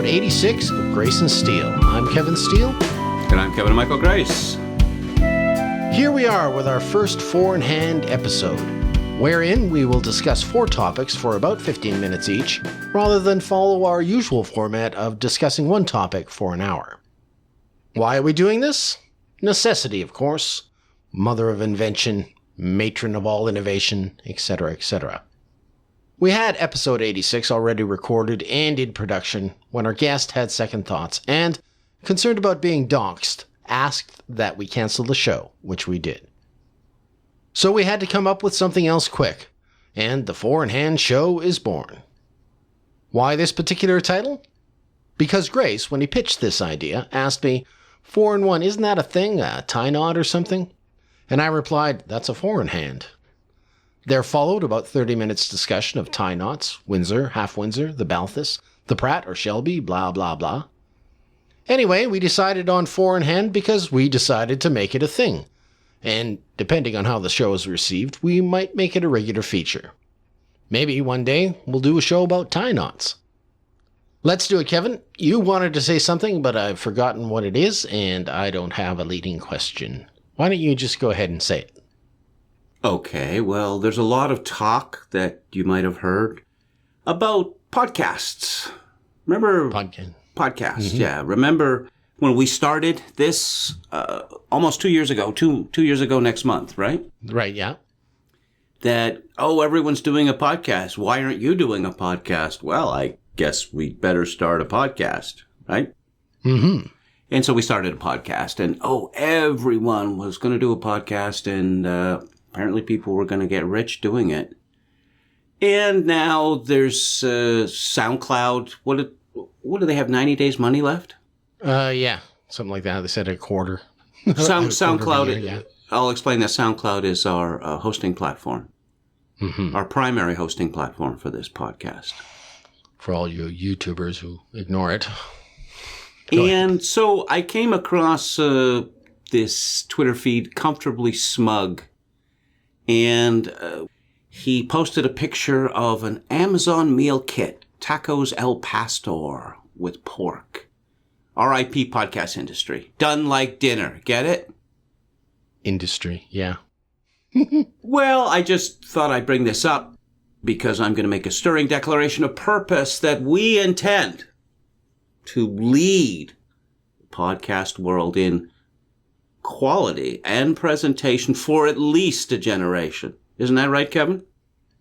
86 of Grace and Steele. I'm Kevin Steele. And I'm Kevin and Michael Grace. Here we are with our first Four in Hand episode, wherein we will discuss 4 topics for about 15 minutes each, rather than follow our usual format of discussing one topic for an hour. Why are we doing this? Necessity, of course. Mother of invention, matron of all innovation, etc., etc. We had episode 86 already recorded and in production when our guest had second thoughts and, concerned about being doxxed, asked that we cancel the show, which we did. So we had to come up with something else quick, and the Four in Hand show is born. Why this particular title? Because Grace, when he pitched this idea, asked me, 4 in 1, isn't that a thing, a tie knot or something? And I replied, that's a 4 in hand. There followed about 30 minutes discussion of tie knots, Windsor, half Windsor, the Balthus, the Pratt or Shelby, blah blah blah. Anyway, we decided on 4 in hand because we decided to make it a thing. And depending on how the show is received, we might make it a regular feature. Maybe one day we'll do a show about tie knots. Let's do it, Kevin. You wanted to say something, but I've forgotten what it is, and I don't have a leading question. Why don't you just go ahead and say it? Okay, well, there's a lot of talk that you might have heard about podcasts. Remember? Podcasts, Mm-hmm. yeah. Remember when we started this almost 2 years ago, two years ago next month, right? Right, yeah. That, everyone's doing a podcast. Why aren't you doing a podcast? Well, I guess we'd better start a podcast, right? Mm-hmm. And so we started a podcast, and everyone was going to do a podcast, and apparently people were going to get rich doing it. And now there's SoundCloud. What do they have, 90 days money left? Yeah, something like that. They said a quarter. SoundCloud, yeah. I'll explain that SoundCloud is our hosting platform. Mm-hmm. Our primary hosting platform for this podcast. For all you YouTubers who ignore it. And so I came across this Twitter feed, Comfortably Smug, and he posted a picture of an Amazon meal kit, tacos El Pastor with pork. R.I.P. podcast industry. Done like dinner. Get it? Industry, yeah. Well, I just thought I'd bring this up because I'm going to make a stirring declaration of purpose that we intend to lead the podcast world in quality and presentation for at least a generation. Isn't that right, Kevin?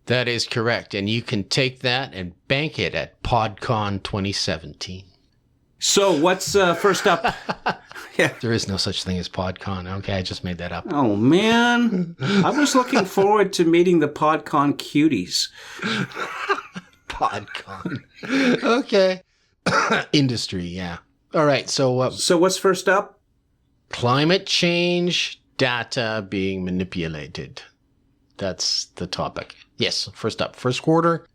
That is correct. And you can take that and bank it at PodCon 2017. So what's first up? Yeah. There is no such thing as PodCon. Okay, I just made that up. Oh, man. I was looking forward to meeting the PodCon cuties. PodCon. Okay. Industry, yeah. All right, so what's first up? Climate change data being manipulated. That's the topic. Yes, first up. First quarter,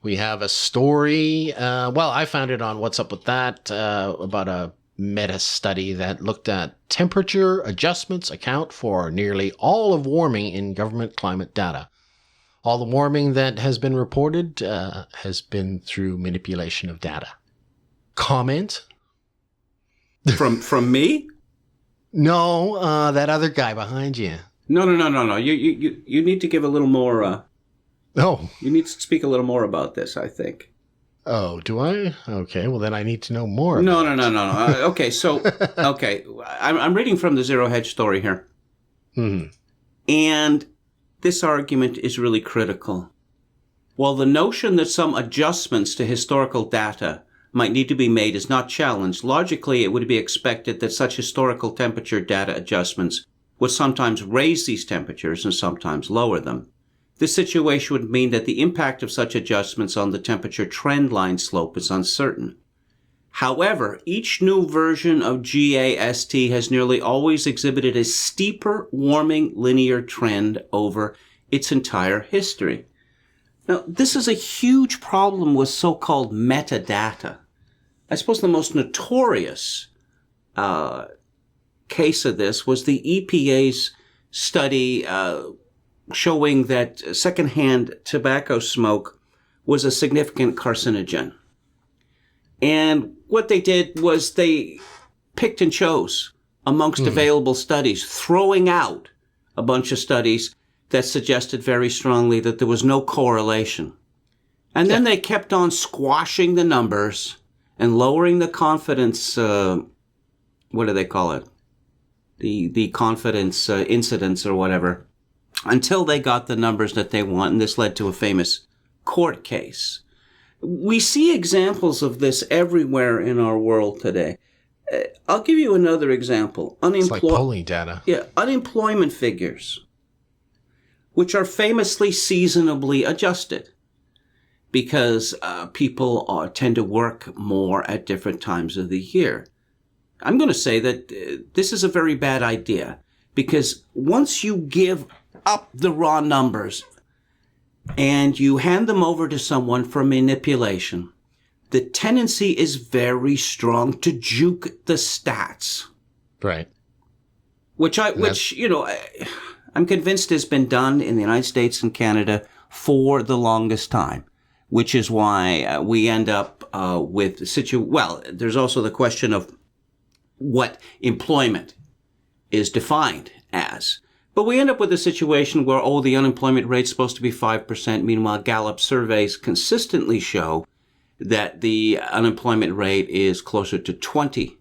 we have a story. I found it on What's Up With That about a meta-study that looked at temperature adjustments account for nearly all of warming in government climate data. All the warming that has been reported has been through manipulation of data. Comment? From me? No, that other guy behind you. No. You need to give a little more. Oh. You need to speak a little more about this, I think. Oh, do I? Okay, well then I need to know more. No. Okay, I'm reading from the Zero Hedge story here. Mm-hmm. And this argument is really critical. While the notion that some adjustments to historical data might need to be made is not challenged, logically it would be expected that such historical temperature data adjustments would sometimes raise these temperatures and sometimes lower them. This situation would mean that the impact of such adjustments on the temperature trend line slope is uncertain. However, each new version of GAST has nearly always exhibited a steeper warming linear trend over its entire history. Now, this is a huge problem with so-called metadata. I suppose the most notorious case of this was the EPA's study showing that secondhand tobacco smoke was a significant carcinogen. And what they did was they picked and chose amongst available studies, throwing out a bunch of studies that suggested very strongly that there was no correlation. And then they kept on squashing the numbers and lowering the confidence, what do they call it? The confidence incidence or whatever, until they got the numbers that they want. And this led to a famous court case. We see examples of this everywhere in our world today. I'll give you another example. It's like polling data. Yeah, unemployment figures, which are famously seasonably adjusted because people tend to work more at different times of the year. I'm going to say that this is a very bad idea because once you give up the raw numbers and you hand them over to someone for manipulation, the tendency is very strong to juke the stats. Right. Which I'm convinced has been done in the United States and Canada for the longest time, which is why we end up with there's also the question of what employment is defined as. But we end up with a situation where, the unemployment rate's supposed to be 5%. Meanwhile, Gallup surveys consistently show that the unemployment rate is closer to 20%.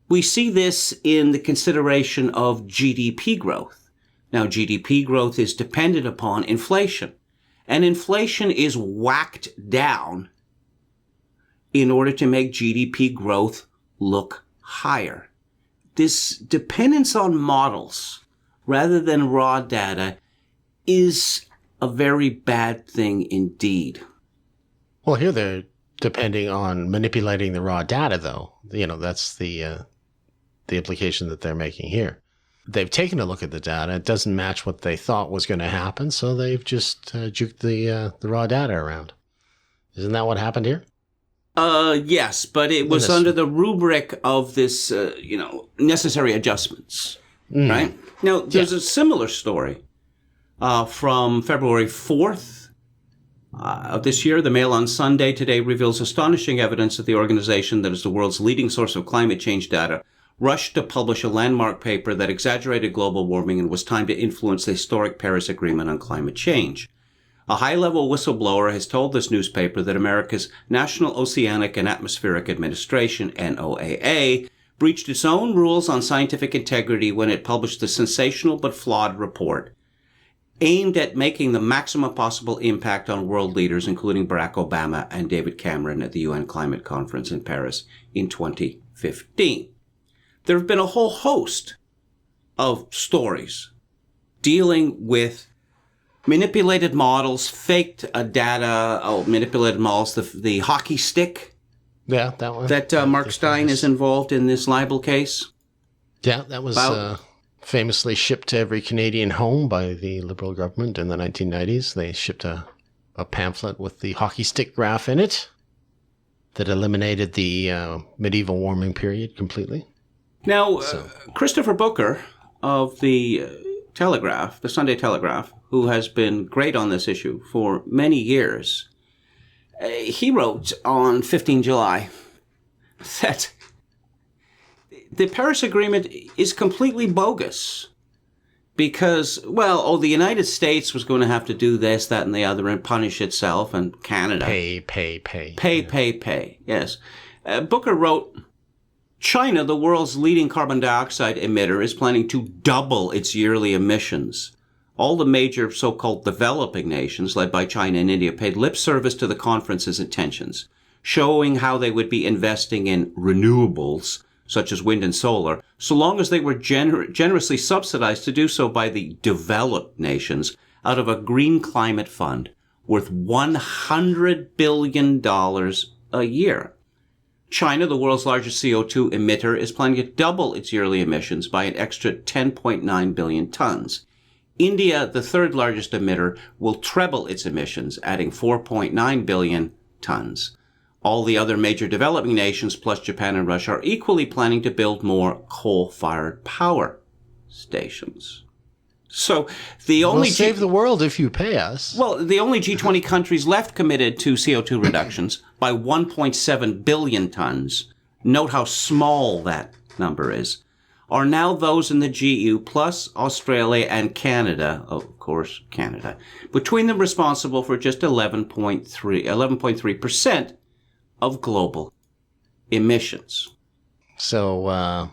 We see this in the consideration of GDP growth. Now, GDP growth is dependent upon inflation, and inflation is whacked down in order to make GDP growth look higher. This dependence on models rather than raw data is a very bad thing indeed. Well, here they're depending on manipulating the raw data, though. That's the implication that they're making here. They've taken a look at the data. It doesn't match what they thought was going to happen, so they've just juked the raw data around. Isn't that what happened here? Yes, but it was under the rubric of this, necessary adjustments, right? Now, there's a similar story from February 4th of this year. The Mail on Sunday today reveals astonishing evidence that the organization that is the world's leading source of climate change data rushed to publish a landmark paper that exaggerated global warming and was timed to influence the historic Paris Agreement on climate change. A high-level whistleblower has told this newspaper that America's National Oceanic and Atmospheric Administration, NOAA, breached its own rules on scientific integrity when it published the sensational but flawed report aimed at making the maximum possible impact on world leaders, including Barack Obama and David Cameron at the UN Climate Conference in Paris in 2015. There have been a whole host of stories dealing with manipulated models, faked data, manipulated models, the hockey stick. Yeah, that one. That Mark Stein is involved in this libel case. Yeah, that was famously shipped to every Canadian home by the Liberal government in the 1990s. They shipped a pamphlet with the hockey stick graph in it that eliminated the medieval warming period completely. Now, Christopher Booker of the Telegraph, the Sunday Telegraph, who has been great on this issue for many years, he wrote on 15 July that the Paris Agreement is completely bogus because, the United States was going to have to do this, that, and the other and punish itself, and Canada. Pay. Yes. Booker wrote, China, the world's leading carbon dioxide emitter, is planning to double its yearly emissions. All the major so-called developing nations, led by China and India, paid lip service to the conference's intentions, showing how they would be investing in renewables, such as wind and solar, so long as they were generously subsidized to do so by the developed nations out of a green climate fund worth $100 billion a year. China, the world's largest CO2 emitter, is planning to double its yearly emissions by an extra 10.9 billion tons. India, the third largest emitter, will treble its emissions, adding 4.9 billion tons. All the other major developing nations, plus Japan and Russia, are equally planning to build more coal-fired power stations. So we'll save the world if you pay us. Well, the only G20 countries left committed to CO2 reductions by 1.7 billion tons, note how small that number is, are now those in the GU plus Australia and Canada, of course, Canada, between them responsible for just 11.3% of global emissions. So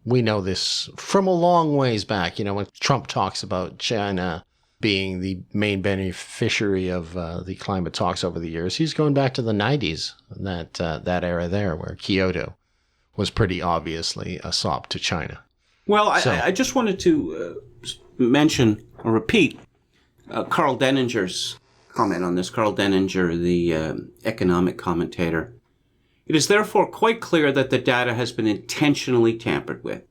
we know this from a long ways back. You know, when Trump talks about China being the main beneficiary of the climate talks over the years, he's going back to the 90s, that era there where Kyoto was pretty obviously a sop to China. Well, I just wanted to mention or repeat Carl Denninger's comment on this. Carl Denninger, the economic commentator. It is therefore quite clear that the data has been intentionally tampered with.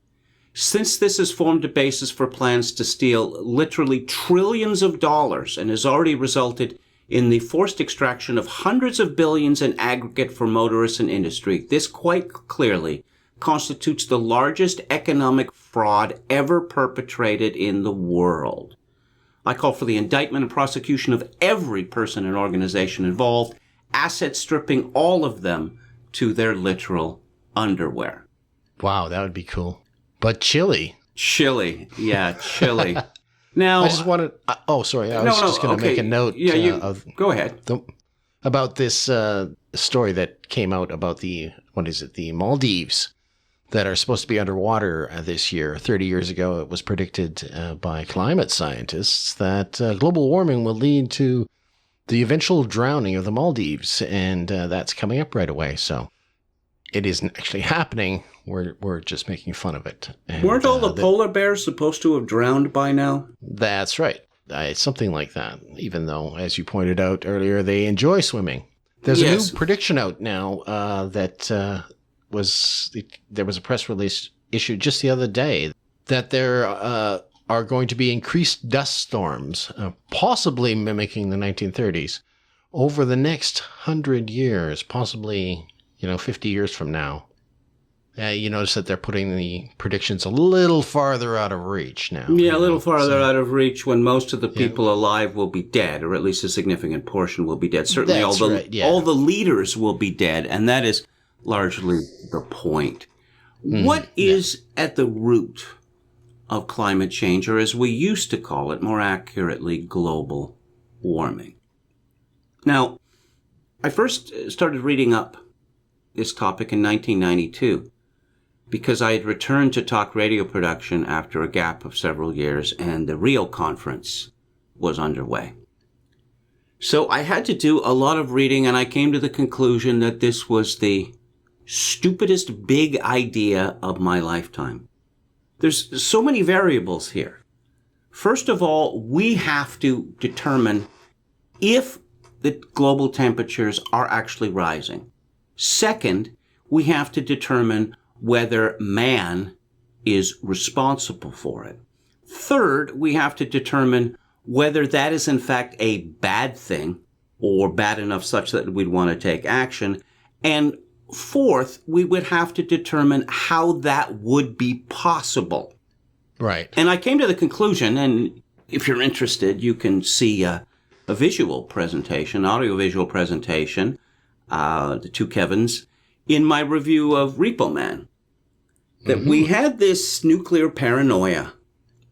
Since this has formed a basis for plans to steal literally trillions of dollars and has already resulted in the forced extraction of hundreds of billions in aggregate for motorists and industry, this quite clearly constitutes the largest economic fraud ever perpetrated in the world. I call for the indictment and prosecution of every person and organization involved, asset stripping all of them to their literal underwear. Wow, that would be cool. But Chile. Chile. Now, I just wanted... sorry. I was just going to make a note. Go ahead. About this story that came out about the Maldives that are supposed to be underwater this year. 30 years ago, it was predicted by climate scientists that global warming will lead to the eventual drowning of the Maldives, and that's coming up right away. So it isn't actually happening. We're just making fun of it. And, weren't all the polar bears supposed to have drowned by now? That's right. It's something like that, even though, as you pointed out earlier, they enjoy swimming. There's a new prediction out now that there was a press release issued just the other day that there are going to be increased dust storms, possibly mimicking the 1930s, over the next 100 years, possibly 50 years from now. You notice that they're putting the predictions a little farther out of reach now. Yeah, a little farther out of reach when most of the people alive will be dead, or at least a significant portion will be dead. Certainly all the leaders will be dead, and that is largely the point. What is at the root of climate change, or as we used to call it, more accurately, global warming? Now, I first started reading up this topic in 1992 because I had returned to talk radio production after a gap of several years and the Rio conference was underway. So I had to do a lot of reading, and I came to the conclusion that this was the stupidest big idea of my lifetime. There's so many variables here. First of all, we have to determine if the global temperatures are actually rising. Second, we have to determine whether man is responsible for it. Third, we have to determine whether that is in fact a bad thing or bad enough such that we'd want to take action. And fourth, we would have to determine how that would be possible. Right. And I came to the conclusion, and if you're interested, you can see a visual presentation, audiovisual presentation, the two Kevins, in my review of Repo Man, that we had this nuclear paranoia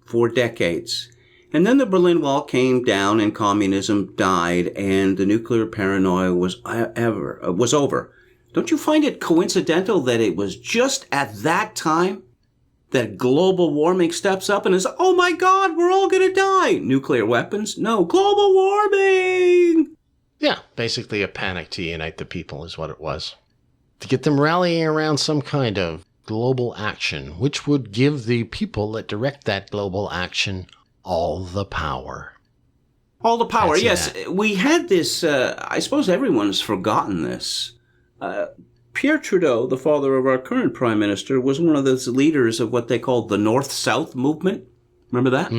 for decades. And then the Berlin Wall came down and communism died and the nuclear paranoia was over. Don't you find it coincidental that it was just at that time that global warming steps up and is, oh my God, we're all going to die. Nuclear weapons? No, global warming. Yeah, basically a panic to unite the people is what it was. To get them rallying around some kind of global action, which would give the people that direct that global action all the power. All the power, yes. We had this, I suppose everyone's forgotten this. Pierre Trudeau, the father of our current prime minister, was one of those leaders of what they called the North-South movement. Remember that?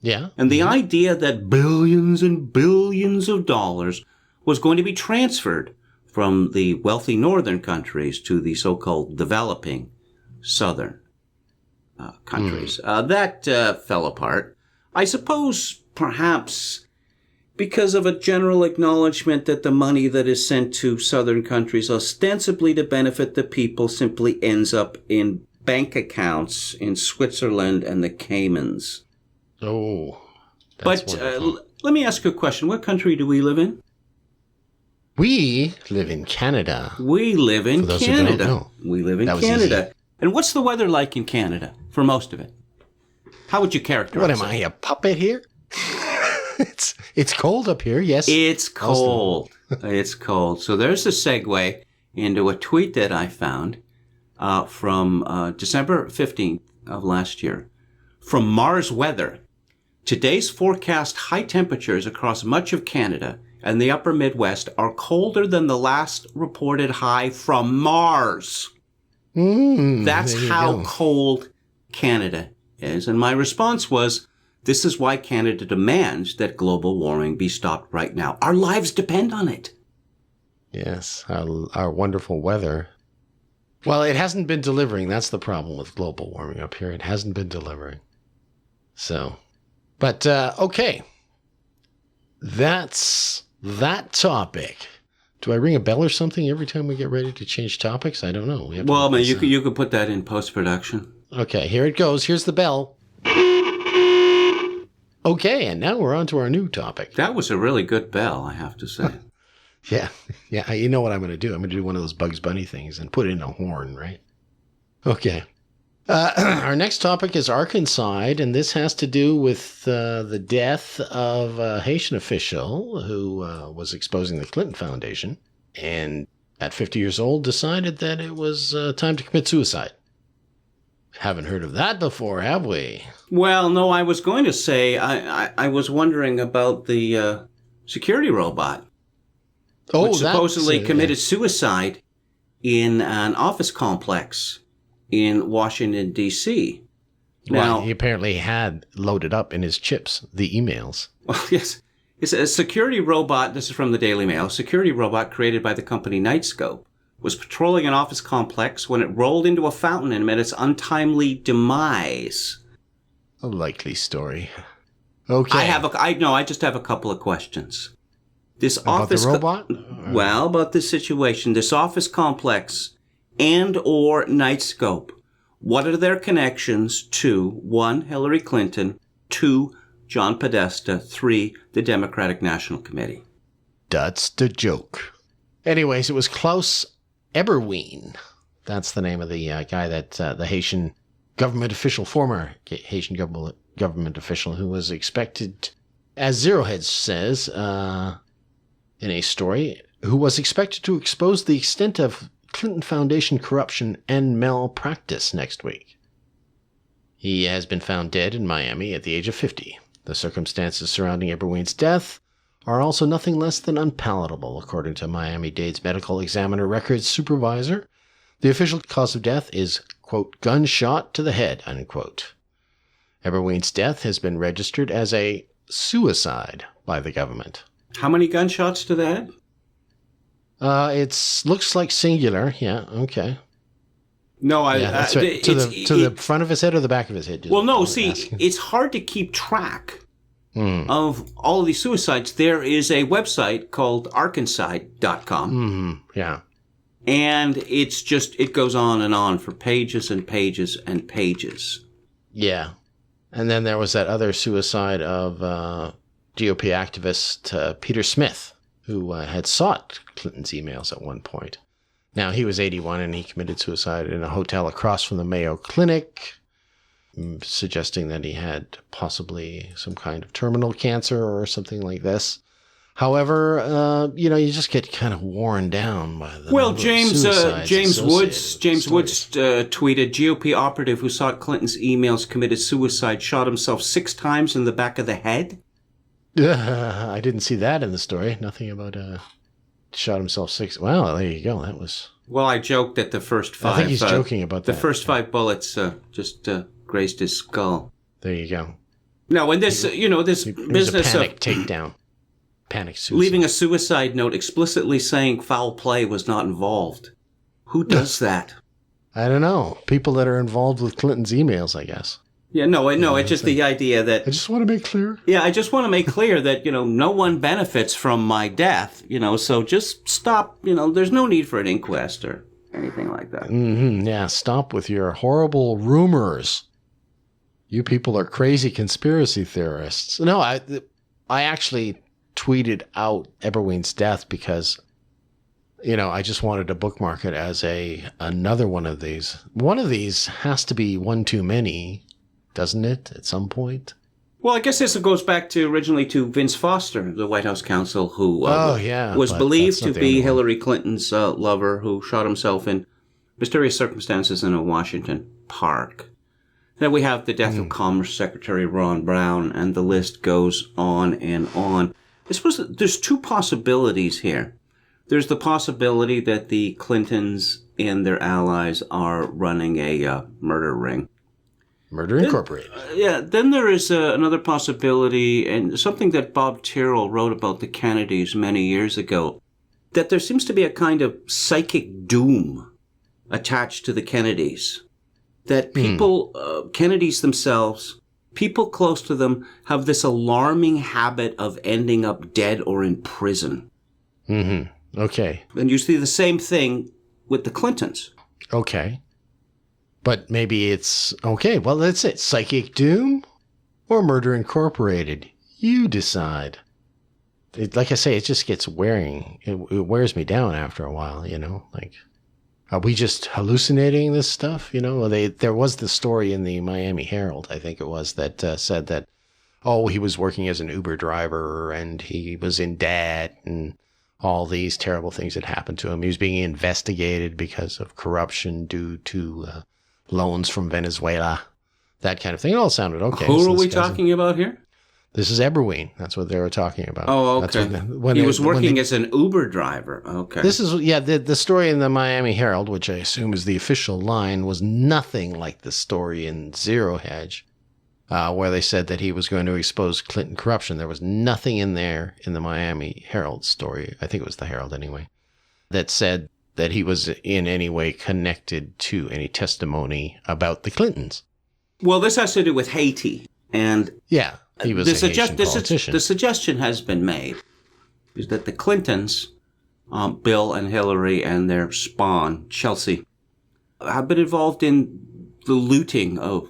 Yeah. And the idea that billions and billions of dollars was going to be transferred from the wealthy northern countries to the so-called developing southern countries. That fell apart. I suppose perhaps Because of a general acknowledgement that the money that is sent to southern countries ostensibly to benefit the people simply ends up in bank accounts in Switzerland and the Caymans. Oh, but let me ask you a question. What country do we live in? We live in Canada. We live in Canada. Who don't know. We live in Canada. And what's the weather like in Canada for most of it? How would you characterize it? What am I, a puppet here? It's cold up here, yes. It's cold. It's cold. So there's a segue into a tweet that I found from December 15th of last year. From Mars Weather. Today's forecast high temperatures across much of Canada and the upper Midwest are colder than the last reported high from Mars. That's how cold Canada is. And my response was, this is why Canada demands that global warming be stopped right now. Our lives depend on it. Yes, our wonderful weather. Well, it hasn't been delivering. That's the problem with global warming up here. It hasn't been delivering. So, but, okay. That's that topic. Do I ring a bell or something every time we get ready to change topics? I don't know. Well, man, you could put that in post-production. Okay, here it goes. Here's the bell. Okay, and now we're on to our new topic. That was a really good bell, I have to say. Yeah, you know what I'm going to do. I'm going to do one of those Bugs Bunny things and put in a horn, right? Okay. Our next topic is Arkancide, and this has to do with the death of a Haitian official who was exposing the Clinton Foundation, and at 50 years old decided that it was time to commit suicide. Haven't heard of that before, have we? Well, no, I was going to say, I was wondering about the security robot, which supposedly committed suicide in an office complex in Washington, D.C. Now, he apparently had loaded up in his chips the emails. Well, yes. It's a security robot, this is from the Daily Mail, a security robot created by the company Nightscope was patrolling an office complex when it rolled into a fountain and met its untimely demise. A likely story. Okay. I just have a couple of questions. This about the robot? Well, about this situation. This office complex and or Nightscope. What are their connections to 1, Hillary Clinton, 2, John Podesta, 3, the Democratic National Committee? That's the joke. Anyways, it was Klaus Eberwein. That's the name of the guy that the Haitian government official, former Haitian government official, who was expected, as Zero Hedge says in a story, who was expected to expose the extent of Clinton Foundation corruption and malpractice next week. He has been found dead in Miami at the age of 50. The circumstances surrounding Eberwein's death are also nothing less than unpalatable, according to Miami-Dade's medical examiner records supervisor. The official cause of death is, quote, gunshot to the head, unquote. Eberwein's death has been registered as a suicide by the government. How many gunshots to the head? It looks like singular. Yeah, okay. No, that's right. To the front of his head or the back of his head? Well, no, see, it's hard to keep track of all of these suicides. There is a website called Arkancide.com. Yeah. And it goes on and on for pages and pages and pages. Yeah. And then there was that other suicide of GOP activist Peter Smith, who had sought Clinton's emails at one point. Now, he was 81 and he committed suicide in a hotel across from the Mayo Clinic, suggesting that he had possibly some kind of terminal cancer or something like this. However, you just get kind of worn down by the James Woods tweeted, GOP operative who sought Clinton's emails committed suicide, shot himself 6 times in the back of the head. I didn't see that in the story. Nothing about shot himself 6. Well, there you go. That was. Well, I joked that the first 5. I think he's joking about that. The first 5 bullets just grazed his skull. There you go. No, and this, this business of panic takedown, panic suicide, leaving a suicide note explicitly saying foul play was not involved. Who does that? I don't know. People that are involved with Clinton's emails, I guess. Yeah, no, it's just the idea that... I just want to make clear. Yeah, I just want to make clear that, no one benefits from my death, so just stop, there's no need for an inquest or anything like that. Mm-hmm, yeah, stop with your horrible rumors. You people are crazy conspiracy theorists. No, I actually tweeted out Eberwein's death because, I just wanted to bookmark it as another one of these. One of these has to be one too many, doesn't it, at some point? Well, I guess this goes back originally to Vince Foster, the White House counsel, who was believed to be Hillary Clinton's lover, who shot himself in mysterious circumstances in a Washington park. Then we have the death of Commerce Secretary Ron Brown, and the list goes on and on. I suppose there's two possibilities here. There's the possibility that the Clintons and their allies are running a murder ring. Murder Incorporated. Then there is another possibility, and something that Bob Tyrrell wrote about the Kennedys many years ago, that there seems to be a kind of psychic doom attached to the Kennedys. That people, Kennedys themselves, people close to them, have this alarming habit of ending up dead or in prison. Mm-hmm. Okay. And you see the same thing with the Clintons. Okay. But maybe it's, okay, well, that's it. Psychic doom or Murder Incorporated? You decide. Like I say, it just gets wearing. It wears me down after a while, like... Are we just hallucinating this stuff? There was the story in the Miami Herald, I think it was, that said that, he was working as an Uber driver and he was in debt and all these terrible things had happened to him. He was being investigated because of corruption due to loans from Venezuela, that kind of thing. It all sounded okay. Who are we talking about here? This is Eberwein. That's what they were talking about. Oh, okay. He was working as an Uber driver. Okay. This is, the story in the Miami Herald, which I assume is the official line, was nothing like the story in Zero Hedge, where they said that he was going to expose Clinton corruption. There was nothing in there in the Miami Herald story, I think it was the Herald anyway, that said that he was in any way connected to any testimony about the Clintons. Well, this has to do with Haiti. And yeah. He was a Haitian politician. The suggestion has been made is that the Clintons, Bill and Hillary and their spawn, Chelsea, have been involved in the looting of,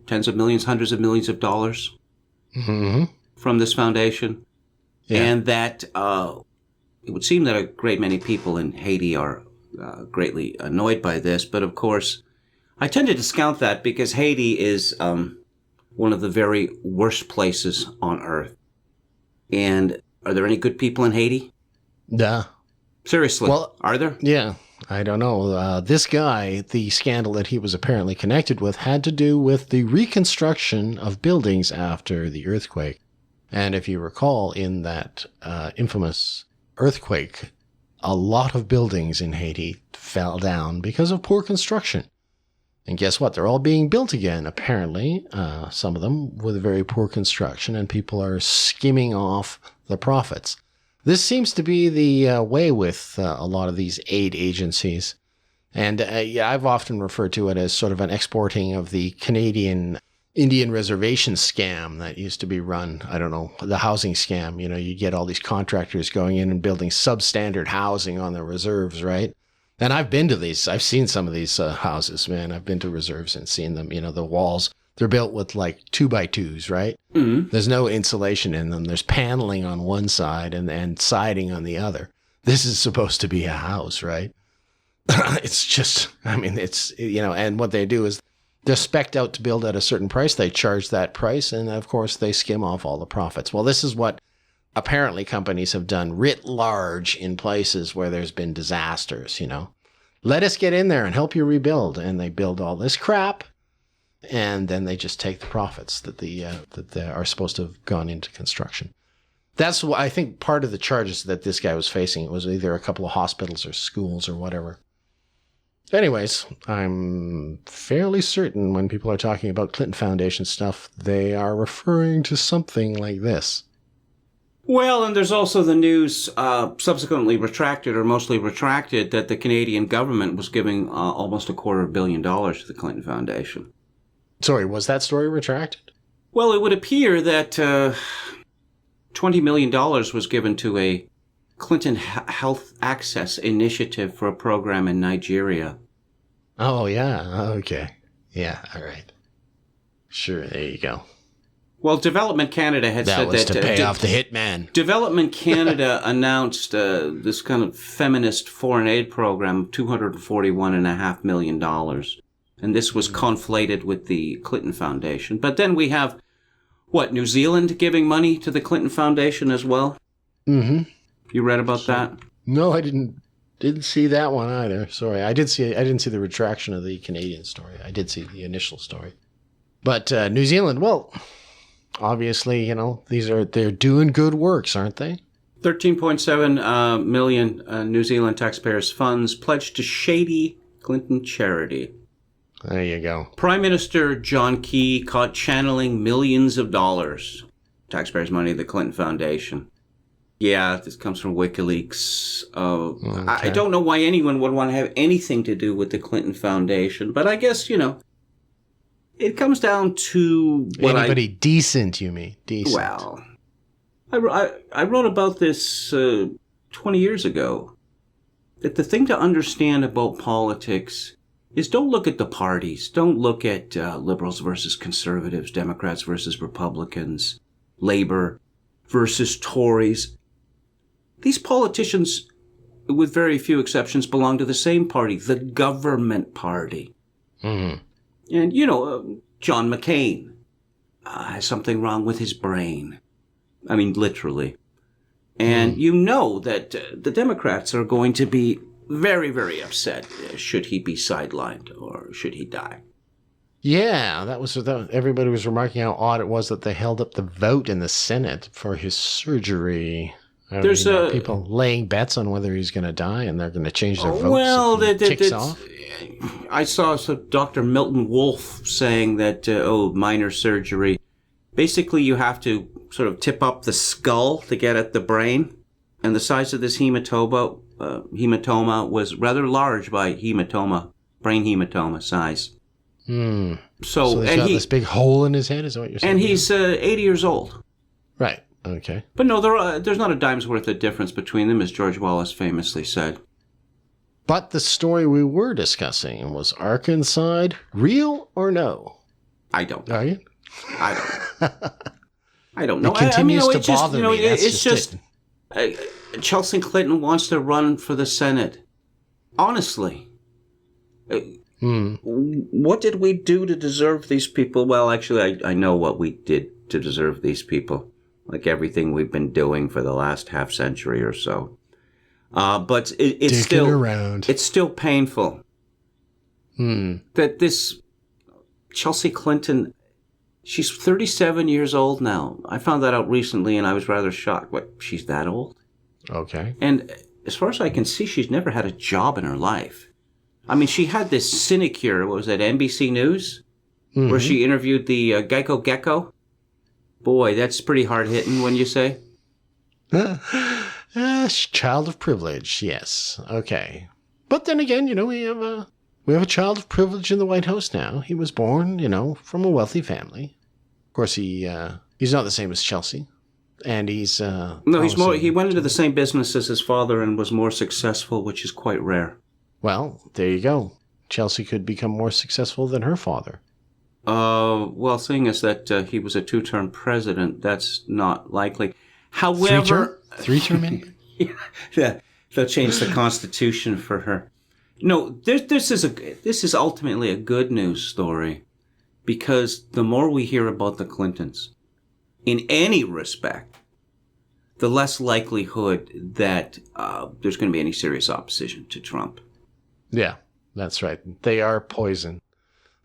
tens of millions, hundreds of millions of dollars from this foundation. Yeah. And that it would seem that a great many people in Haiti are greatly annoyed by this. But of course, I tend to discount that because Haiti is... one of the very worst places on earth. And are there any good people in Haiti? Yeah. Seriously, are there? Yeah, I don't know. This guy, the scandal that he was apparently connected with, had to do with the reconstruction of buildings after the earthquake. And if you recall, in that infamous earthquake, a lot of buildings in Haiti fell down because of poor construction. And guess what? They're all being built again, apparently, some of them with very poor construction, and people are skimming off the profits. This seems to be the way with a lot of these aid agencies. And I've often referred to it as sort of an exporting of the Canadian Indian reservation scam that used to be run. I don't know, the housing scam. You get all these contractors going in and building substandard housing on the reserves, right? And I've been to these. I've seen some of these houses, man. I've been to reserves and seen them. The walls, they're built with like 2x2s, right? Mm-hmm. There's no insulation in them. There's paneling on one side and siding on the other. This is supposed to be a house, right? It's just, it's, and what they do is they're spec'd out to build at a certain price. They charge that price. And of course, they skim off all the profits. Well, this is what apparently companies have done writ large in places where there's been disasters, Let us get in there and help you rebuild. And they build all this crap. And then they just take the profits that are supposed to have gone into construction. That's what I think part of the charges that this guy was facing. It was either a couple of hospitals or schools or whatever. Anyways, I'm fairly certain when people are talking about Clinton Foundation stuff, they are referring to something like this. Well, and there's also the news, subsequently retracted or mostly retracted, that the Canadian government was giving almost $250 million to the Clinton Foundation. Sorry, was that story retracted? Well, it would appear that $20 million was given to a Clinton Health Access Initiative for a program in Nigeria. Oh, yeah. Okay. Yeah, all right. Sure, there you go. Well, Development Canada had said that... That was to pay off the hitman. Development Canada announced this kind of feminist foreign aid program of $241.5 million. And this was conflated with the Clinton Foundation. But then we have, New Zealand giving money to the Clinton Foundation as well? Mm-hmm. You read about that? No, I didn't see that one either. Sorry. I didn't see the retraction of the Canadian story. I did see the initial story. But New Zealand, well, obviously, they're doing good works, aren't they? 13.7 million New Zealand taxpayers' funds pledged to shady Clinton charity. There you go. Prime Minister John Key caught channeling millions of dollars, taxpayers' money, to the Clinton Foundation. Yeah, this comes from WikiLeaks. Okay. I don't know why anyone would want to have anything to do with the Clinton Foundation, but I guess, it comes down to anybody decent, you mean? Decent. Well, I wrote about this 20 years ago, that the thing to understand about politics is don't look at the parties. Don't look at liberals versus conservatives, Democrats versus Republicans, Labor versus Tories. These politicians, with very few exceptions, belong to the same party, the government party. Mm-hmm. And, John McCain has something wrong with his brain. I mean, literally. And you know that the Democrats are going to be very, very upset should he be sidelined or should he die. Yeah, everybody was remarking how odd it was that they held up the vote in the Senate for his surgery. There's people laying bets on whether he's going to die, and they're going to change their votes. Well, if he kicks off. I saw Dr. Milton Wolfe saying that minor surgery. Basically, you have to sort of tip up the skull to get at the brain, and the size of this hematoma was rather large by brain hematoma size. So he's got this big hole in his head, is what you're saying? And he's 80 years old. Right. Okay. But no, there's not a dime's worth of difference between them, as George Wallace famously said. But the story we were discussing was Arkancide, real or no? I don't know. Are you? I don't know. It continues to bother me. It's just Chelsea Clinton wants to run for the Senate. Honestly. What did we do to deserve these people? Well, actually, I know what we did to deserve these people. Like everything we've been doing for the last half century or so. But it's still painful. That this Chelsea Clinton, she's 37 years old now. I found that out recently and I was rather shocked. What, she's that old? Okay. And as far as I can see, she's never had a job in her life. I mean, she had this sinecure, what was that, NBC News? Where she interviewed the Geico Gecko. Boy, that's pretty hard-hitting, wouldn't you say? Child of privilege, yes. Okay. But then again, we have a child of privilege in the White House now. He was born, from a wealthy family. Of course, he's not the same as Chelsea. And he's... No, he went into the same business as his father and was more successful, which is quite rare. Well, there you go. Chelsea could become more successful than her father. Well, seeing as that he was a 2-term president, that's not likely. However... Three-term anyway? Yeah, they'll change the Constitution for her. No, this is ultimately a good news story, because the more we hear about the Clintons, in any respect, the less likelihood that there's going to be any serious opposition to Trump. Yeah, that's right. They are poison.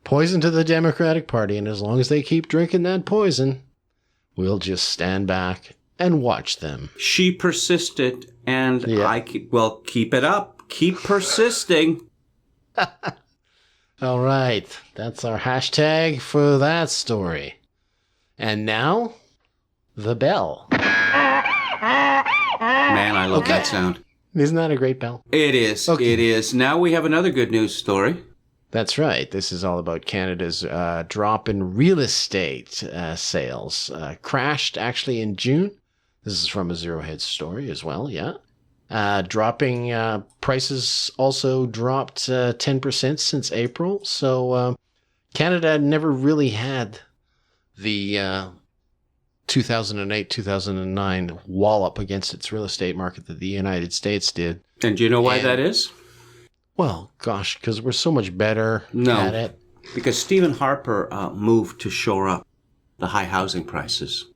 Poison to the Democratic Party, and as long as they keep drinking that poison, we'll just stand back and watch them. She persisted, and keep it up. Keep persisting. All right. That's our hashtag for that story. And now, the bell. Man, I love that sound. Isn't that a great bell? It is. Okay. It is. Now we have another good news story. That's right. This is all about Canada's drop in real estate sales. Crashed actually in June. This is from a Zero Hedge story as well, yeah. Dropping prices also dropped 10% since April. So Canada never really had the 2008, 2009 wallop against its real estate market that the United States did. And do you know why that is? Well, gosh, because we're so much better at it. Because Stephen Harper moved to shore up the high housing prices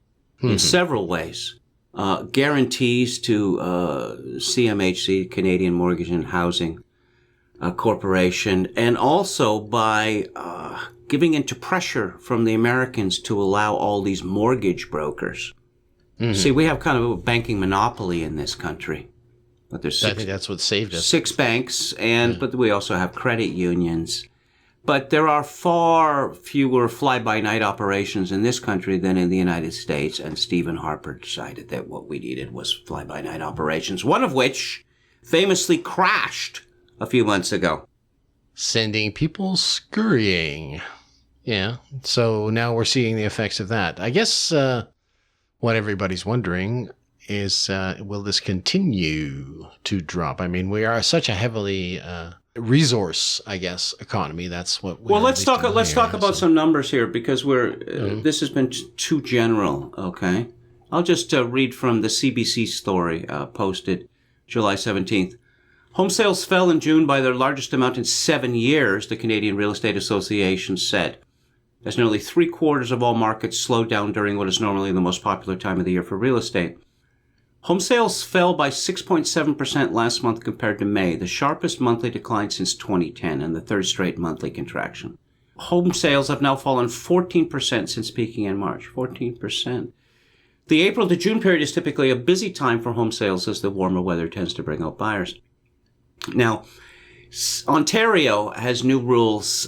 in several ways. Guarantees to CMHC, Canadian Mortgage and Housing Corporation, and also by giving into pressure from the Americans to allow all these mortgage brokers. See, we have kind of a banking monopoly in this country. But there's I think that's what saved us. 6 banks, but we also have credit unions. But there are far fewer fly-by-night operations in this country than in the United States, and Stephen Harper decided that what we needed was fly-by-night operations, one of which famously crashed a few months ago. Sending people scurrying. Yeah, so now we're seeing the effects of that. I guess what everybody's wondering is, will this continue to drop? I mean, we are such a heavily resource, I guess, economy. That's what. Let's talk about some numbers here, because this has been too general. Okay, I'll just read from the CBC story posted July 17th. Home sales fell in June by their largest amount in 7 years, the Canadian Real Estate Association said, as nearly 3/4 of all markets slowed down during what is normally the most popular time of the year for real estate. Home sales fell by 6.7% last month compared to May, the sharpest monthly decline since 2010 and the third straight monthly contraction. Home sales have now fallen 14% since peaking in March. 14%. The April to June period is typically a busy time for home sales, as the warmer weather tends to bring out buyers. Now, Ontario has new rules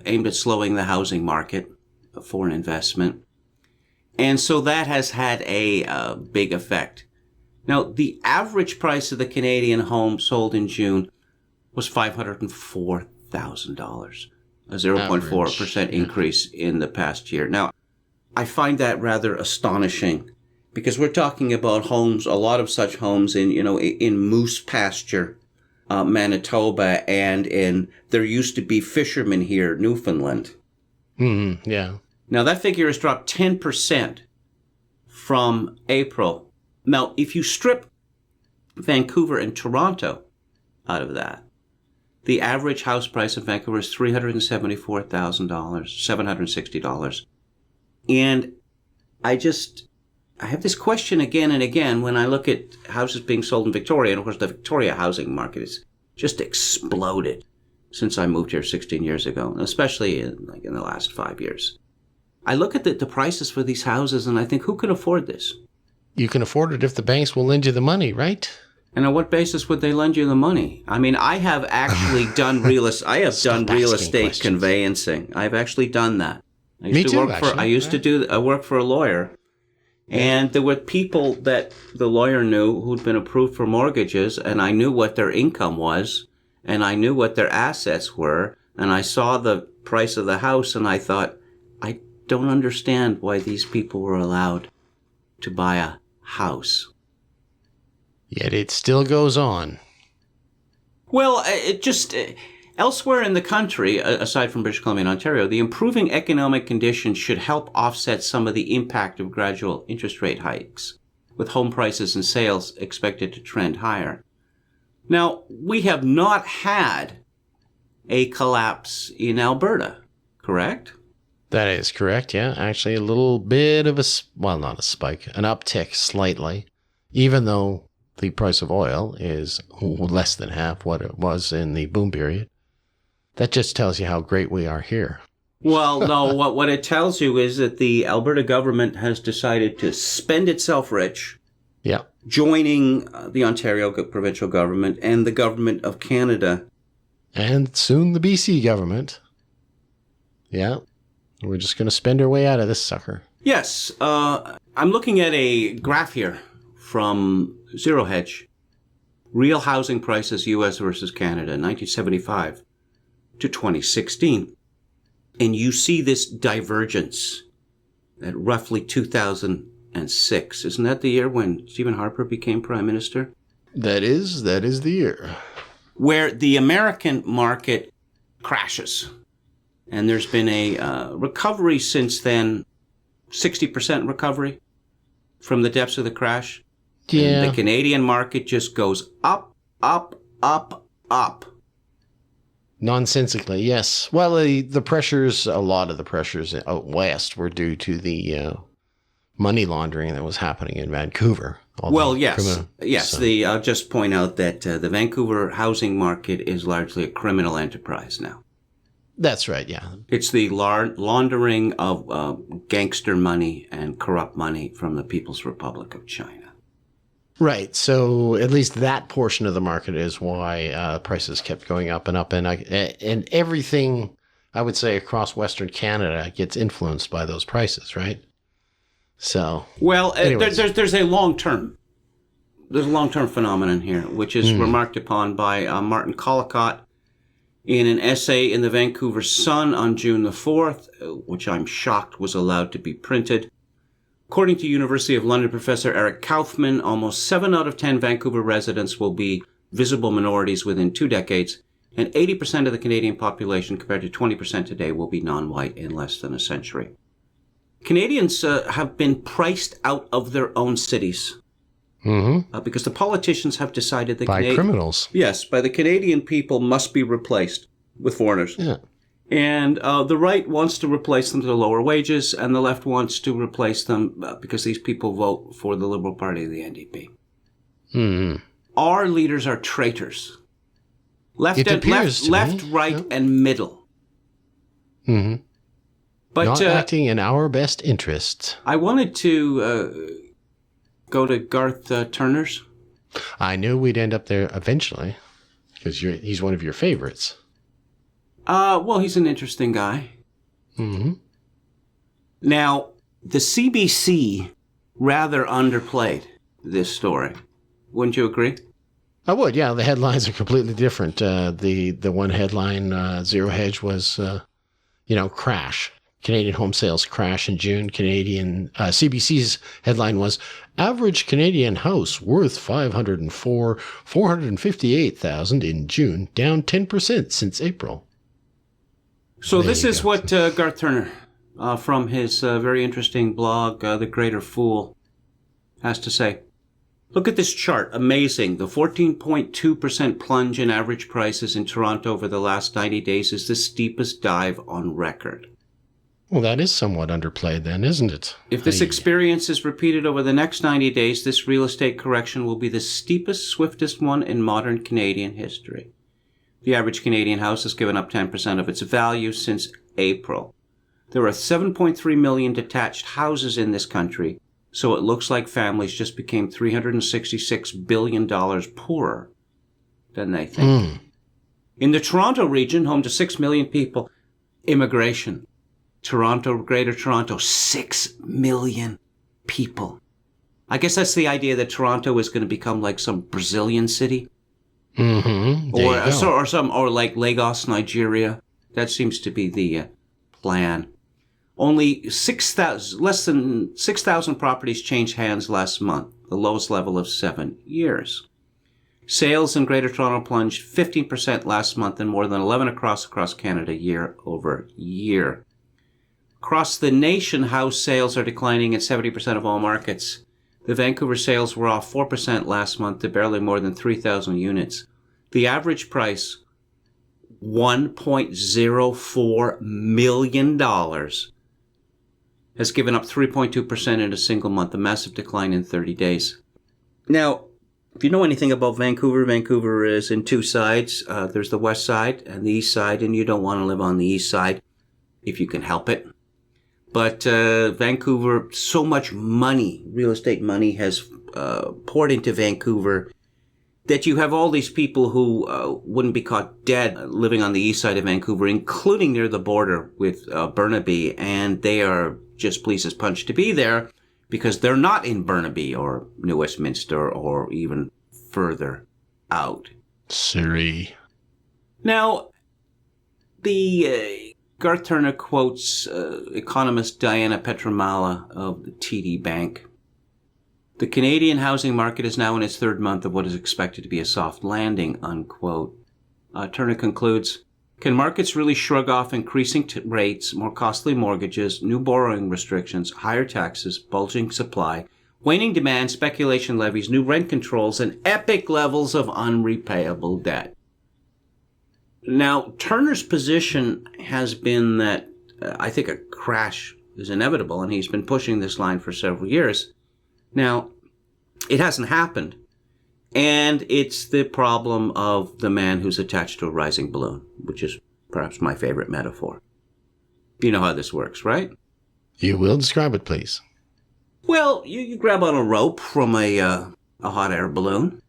aimed at slowing the housing market for an investment, and so that has had a big effect. Now, the average price of the Canadian home sold in June was $504,000, a 0.4% increase in the past year. Now, I find that rather astonishing, because we're talking about homes, a lot of such homes in moose pasture, Manitoba, and there used to be fishermen here, Newfoundland. Yeah. Now, that figure has dropped 10% from April. Now, if you strip Vancouver and Toronto out of that, the average house price in Vancouver is $374,000, $760. And I have this question again and again when I look at houses being sold in Victoria. And of course, the Victoria housing market has just exploded since I moved here 16 years ago, especially in the last 5 years. I look at the prices for these houses and I think, who can afford this? You can afford it if the banks will lend you the money, right? And on what basis would they lend you the money? I mean, I have actually done real estate conveyancing. I've actually done that. I used to work for a lawyer. And there were people that the lawyer knew who'd been approved for mortgages, and I knew what their income was, and I knew what their assets were, and I saw the price of the house, and I thought, I don't understand why these people were allowed to buy a house. Yet it still goes on. Well, elsewhere in the country, aside from British Columbia and Ontario, the improving economic conditions should help offset some of the impact of gradual interest rate hikes, with home prices and sales expected to trend higher. Now, we have not had a collapse in Alberta, correct? That is correct, yeah. Actually, a little bit of not a spike, an uptick slightly, even though the price of oil is less than half what it was in the boom period. That just tells you how great we are here. Well, no, what it tells you is that the Alberta government has decided to spend itself rich, joining the Ontario provincial government and the government of Canada. And soon the BC government. Yeah. We're just going to spend our way out of this sucker. Yes. I'm looking at a graph here from Zero Hedge. Real housing prices, U.S. versus Canada, 1975. to 2016. And you see this divergence at roughly 2006. Isn't that the year when Stephen Harper became Prime Minister? That is the year. Where the American market crashes. And there's been a recovery since then, 60% recovery from the depths of the crash. Yeah. And the Canadian market just goes up, up, up, up. Nonsensically, yes. Well, a lot of the pressures out west were due to the money laundering that was happening in Vancouver. Well, yes. I'll just point out that the Vancouver housing market is largely a criminal enterprise now. That's right, yeah. It's the laundering of gangster money and corrupt money from the People's Republic of China. Right. So at least that portion of the market is why prices kept going up and up. And everything, I would say, across Western Canada gets influenced by those prices, right? So, well, there's a long-term phenomenon here, which is remarked upon by Martin Collicott in an essay in the Vancouver Sun on June the 4th, which I'm shocked was allowed to be printed. According to University of London professor Eric Kaufman, almost 7 out of 10 Vancouver residents will be visible minorities within 2 decades, and 80% of the Canadian population, compared to 20% today, will be non-white in less than a century. Canadians have been priced out of their own cities because the politicians have decided that by criminals. Yes, by the Canadian people must be replaced with foreigners. Yeah. And the right wants to replace them to the lower wages, and the left wants to replace them because these people vote for the Liberal Party of the NDP. Mm-hmm. Our leaders are traitors. Left, right, and middle. Mm-hmm. But, not acting in our best interests. I wanted to go to Garth Turner's. I knew we'd end up there eventually, because he's one of your favorites. Well, he's an interesting guy. Mm-hmm. Now, the CBC rather underplayed this story. Wouldn't you agree? I would, yeah. The headlines are completely different. The one headline, Zero Hedge, was, crash. Canadian home sales crash in June. CBC's headline was, average Canadian house worth $458,000 in June, down 10% since April. So this is what Garth Turner, from his very interesting blog, The Greater Fool, has to say. Look at this chart. Amazing. The 14.2% plunge in average prices in Toronto over the last 90 days is the steepest dive on record. Well, that is somewhat underplayed then, isn't it? If this experience is repeated over the next 90 days, this real estate correction will be the steepest, swiftest one in modern Canadian history. The average Canadian house has given up 10% of its value since April. There are 7.3 million detached houses in this country, so it looks like families just became $366 billion poorer than they think. In the Toronto region, home to 6 million people, immigration. Greater Toronto, 6 million people. I guess that's the idea that Toronto is going to become like some Brazilian city. Mm-hmm. Or like Lagos, Nigeria. That seems to be the plan. Only less than 6,000 properties changed hands last month, the lowest level of 7 years. Sales in Greater Toronto plunged 15% last month and more than 11 across Canada year over year. Across the nation, house sales are declining in 70% of all markets. The Vancouver sales were off 4% last month to barely more than 3,000 units. The average price, $1.04 million, has given up 3.2% in a single month, a massive decline in 30 days. Now, if you know anything about Vancouver, Vancouver is in 2 sides. There's the west side and the east side, and you don't want to live on the east side if you can help it. But Vancouver, so much money, real estate money, has poured into Vancouver that you have all these people who wouldn't be caught dead living on the east side of Vancouver, including near the border with Burnaby, and they are just pleased as punch to be there because they're not in Burnaby or New Westminster or even further out. Surrey. Now, Garth Turner quotes economist Diana Petramala of the TD Bank. The Canadian housing market is now in its third month of what is expected to be a soft landing, unquote. Turner concludes, can markets really shrug off increasing rates, more costly mortgages, new borrowing restrictions, higher taxes, bulging supply, waning demand, speculation levies, new rent controls, and epic levels of unrepayable debt? Now, Turner's position has been that I think a crash is inevitable, and he's been pushing this line for several years. Now, it hasn't happened, and it's the problem of the man who's attached to a rising balloon, which is perhaps my favorite metaphor. You know how this works, right? You will describe it, please. Well, you grab on a rope from a hot air balloon,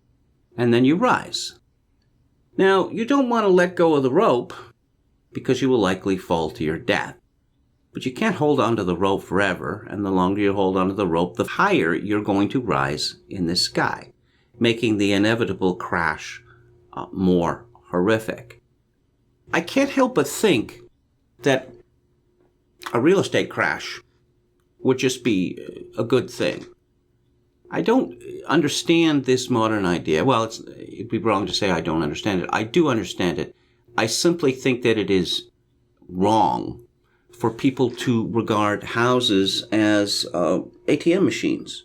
and then you rise. Now, you don't want to let go of the rope because you will likely fall to your death. But you can't hold onto the rope forever, and the longer you hold onto the rope, the higher you're going to rise in the sky, making the inevitable crash more horrific. I can't help but think that a real estate crash would just be a good thing. I don't understand this modern idea. Well, it'd be wrong to say I don't understand it. I do understand it. I simply think that it is wrong for people to regard houses as ATM machines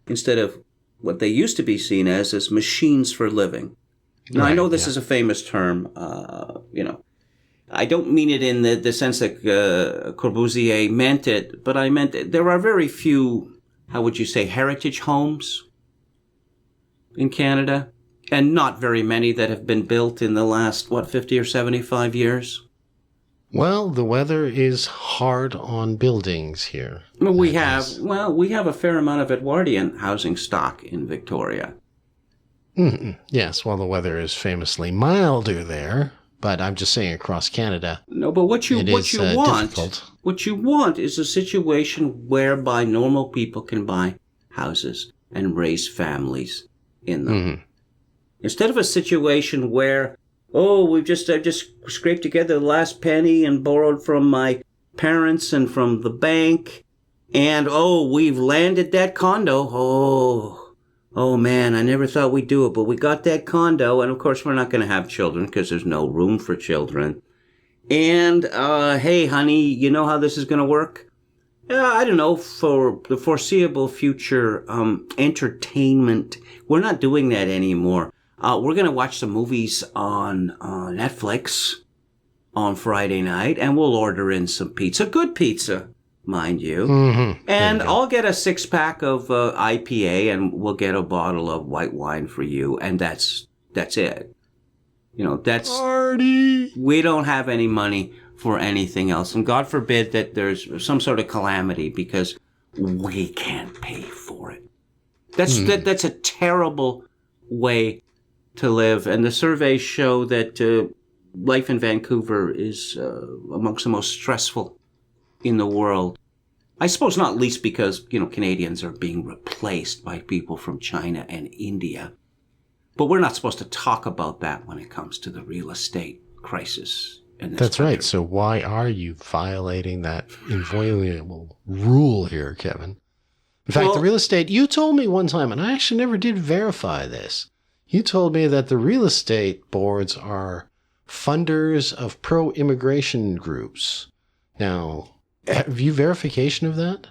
instead of what they used to be seen as machines for living. Now, I know this is a famous term, I don't mean it in the sense that Corbusier meant it, but I meant it. There are very few, how would you say, heritage homes in Canada, and not very many that have been built in the last, 50 or 75 years? Well, the weather is hard on buildings here. We have a fair amount of Edwardian housing stock in Victoria. Mm-hmm. Yes, well, the weather is famously milder there, but I'm just saying across Canada. No, but what you want is a situation whereby normal people can buy houses and raise families in them. Mm-hmm. Instead of a situation where, I just scraped together the last penny and borrowed from my parents and from the bank, and we've landed that condo. Oh man, I never thought we'd do it, but we got that condo, and of course we're not going to have children because there's no room for children. And, hey honey, you know how this is going to work? I don't know, for the foreseeable future, entertainment, we're not doing that anymore. We're going to watch some movies on Netflix on Friday night, and we'll order in some pizza. Good pizza, mind you. Mm-hmm. And I'll get a 6-pack of IPA, and we'll get a bottle of white wine for you, and that's it. That's... Party! We don't have any money for anything else. And God forbid that there's some sort of calamity, because we can't pay for it. That's a terrible way to live, and the surveys show that life in Vancouver is amongst the most stressful in the world. I suppose not least because, Canadians are being replaced by people from China and India. But we're not supposed to talk about that when it comes to the real estate crisis in this That's country. Right. So why are you violating that inviolable rule here, Kevin? In fact, the real estate, you told me one time, and I actually never did verify this. You told me that the real estate boards are funders of pro-immigration groups. Now, have you verification of that?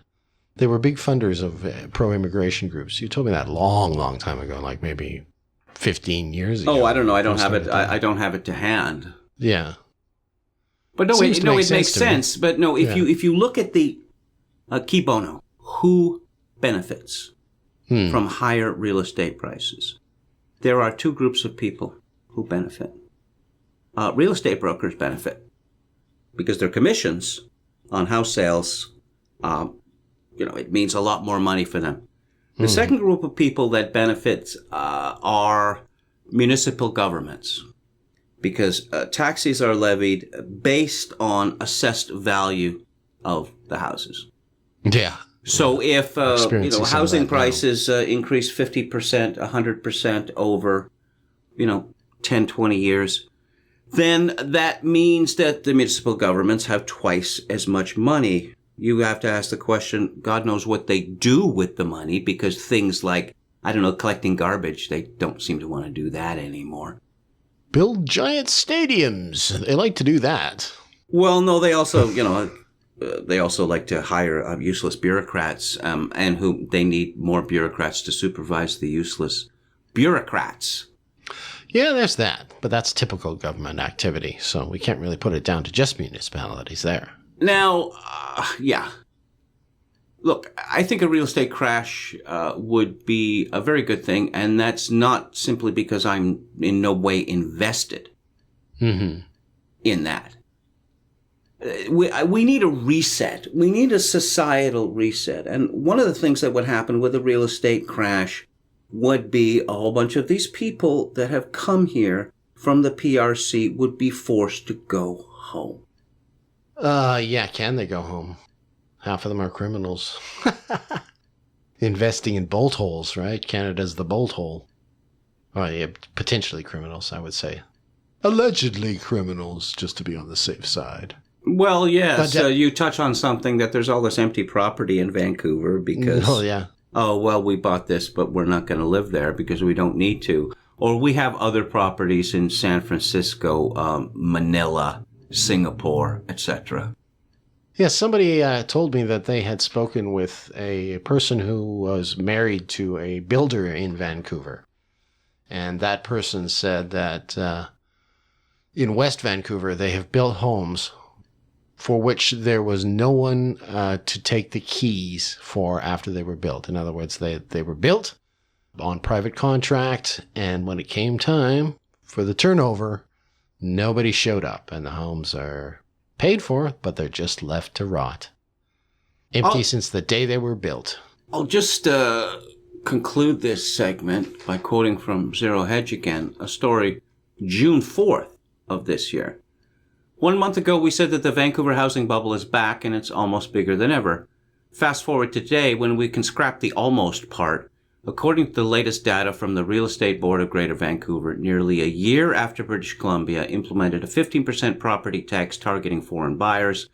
They were big funders of pro-immigration groups. You told me that long time ago, like maybe 15 years ago. Oh, I don't know. I don't have it. I don't have it to hand. Yeah. But no, it makes sense. But no, if you look at the key bono, who benefits from higher real estate prices? There are two groups of people who benefit. Real estate brokers benefit because their commissions on house sales, it means a lot more money for them. The second group of people that benefit are municipal governments because taxes are levied based on assessed value of the houses. Yeah. So if housing prices increase 50%, 100% over 10, 20 years, then that means that the municipal governments have twice as much money. You have to ask the question, God knows what they do with the money, because things like, I don't know, collecting garbage, they don't seem to want to do that anymore. Build giant stadiums. They like to do that. Well, no, they also, they also like to hire useless bureaucrats, and who they need more bureaucrats to supervise the useless bureaucrats. Yeah, there's that. But that's typical government activity, so we can't really put it down to just municipalities there. Now, yeah. Look, I think a real estate crash would be a very good thing, and that's not simply because I'm in no way invested in that. We need a reset. We need a societal reset. And one of the things that would happen with a real estate crash would be a whole bunch of these people that have come here from the PRC would be forced to go home. Yeah, can they go home? Half of them are criminals. Investing in bolt holes, right? Canada's the bolt hole. Well, yeah, potentially criminals, I would say. Allegedly criminals, just to be on the safe side. Well, yeah, so you touch on something that there's all this empty property in Vancouver because, we bought this, but we're not going to live there because we don't need to. Or we have other properties in San Francisco, Manila, Singapore, etc. Yeah, somebody told me that they had spoken with a person who was married to a builder in Vancouver. And that person said that in West Vancouver, they have built homes for which there was no one to take the keys for after they were built. In other words, they were built on private contract, and when it came time for the turnover, nobody showed up, and the homes are paid for, but they're just left to rot. Empty since the day they were built. I'll just conclude this segment by quoting from Zero Hedge again, a story June 4th of this year. 1 month ago, we said that the Vancouver housing bubble is back and it's almost bigger than ever. Fast forward to today when we can scrap the almost part. According to the latest data from the Real Estate Board of Greater Vancouver, nearly a year after British Columbia implemented a 15% property tax targeting foreign buyers,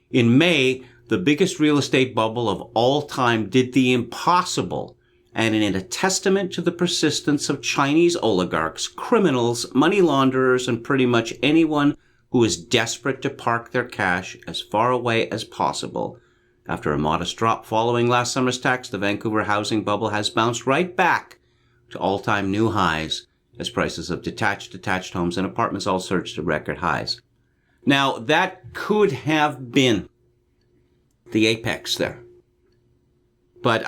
in May, the biggest real estate bubble of all time did the impossible, and in a testament to the persistence of Chinese oligarchs, criminals, money launderers, and pretty much anyone who is desperate to park their cash as far away as possible. After a modest drop following last summer's tax, the Vancouver housing bubble has bounced right back to all-time new highs as prices of detached homes and apartments all surged to record highs. Now, that could have been the apex there. But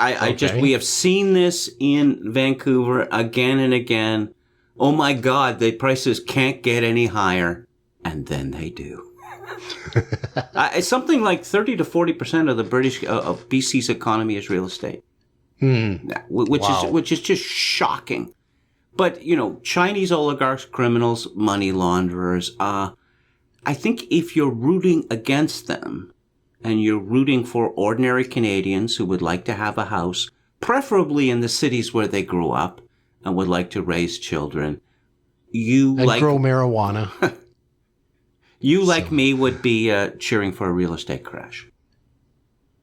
we have seen this in Vancouver again and again. Oh my God, the prices can't get any higher. And then they do. It's something like 30 to 40% of the of BC's economy is real estate, which is just shocking. But Chinese oligarchs, criminals, money launderers. I think if you're rooting against them, and you're rooting for ordinary Canadians who would like to have a house, preferably in the cities where they grew up, and would like to raise children, and grow marijuana. Like me, would be cheering for a real estate crash.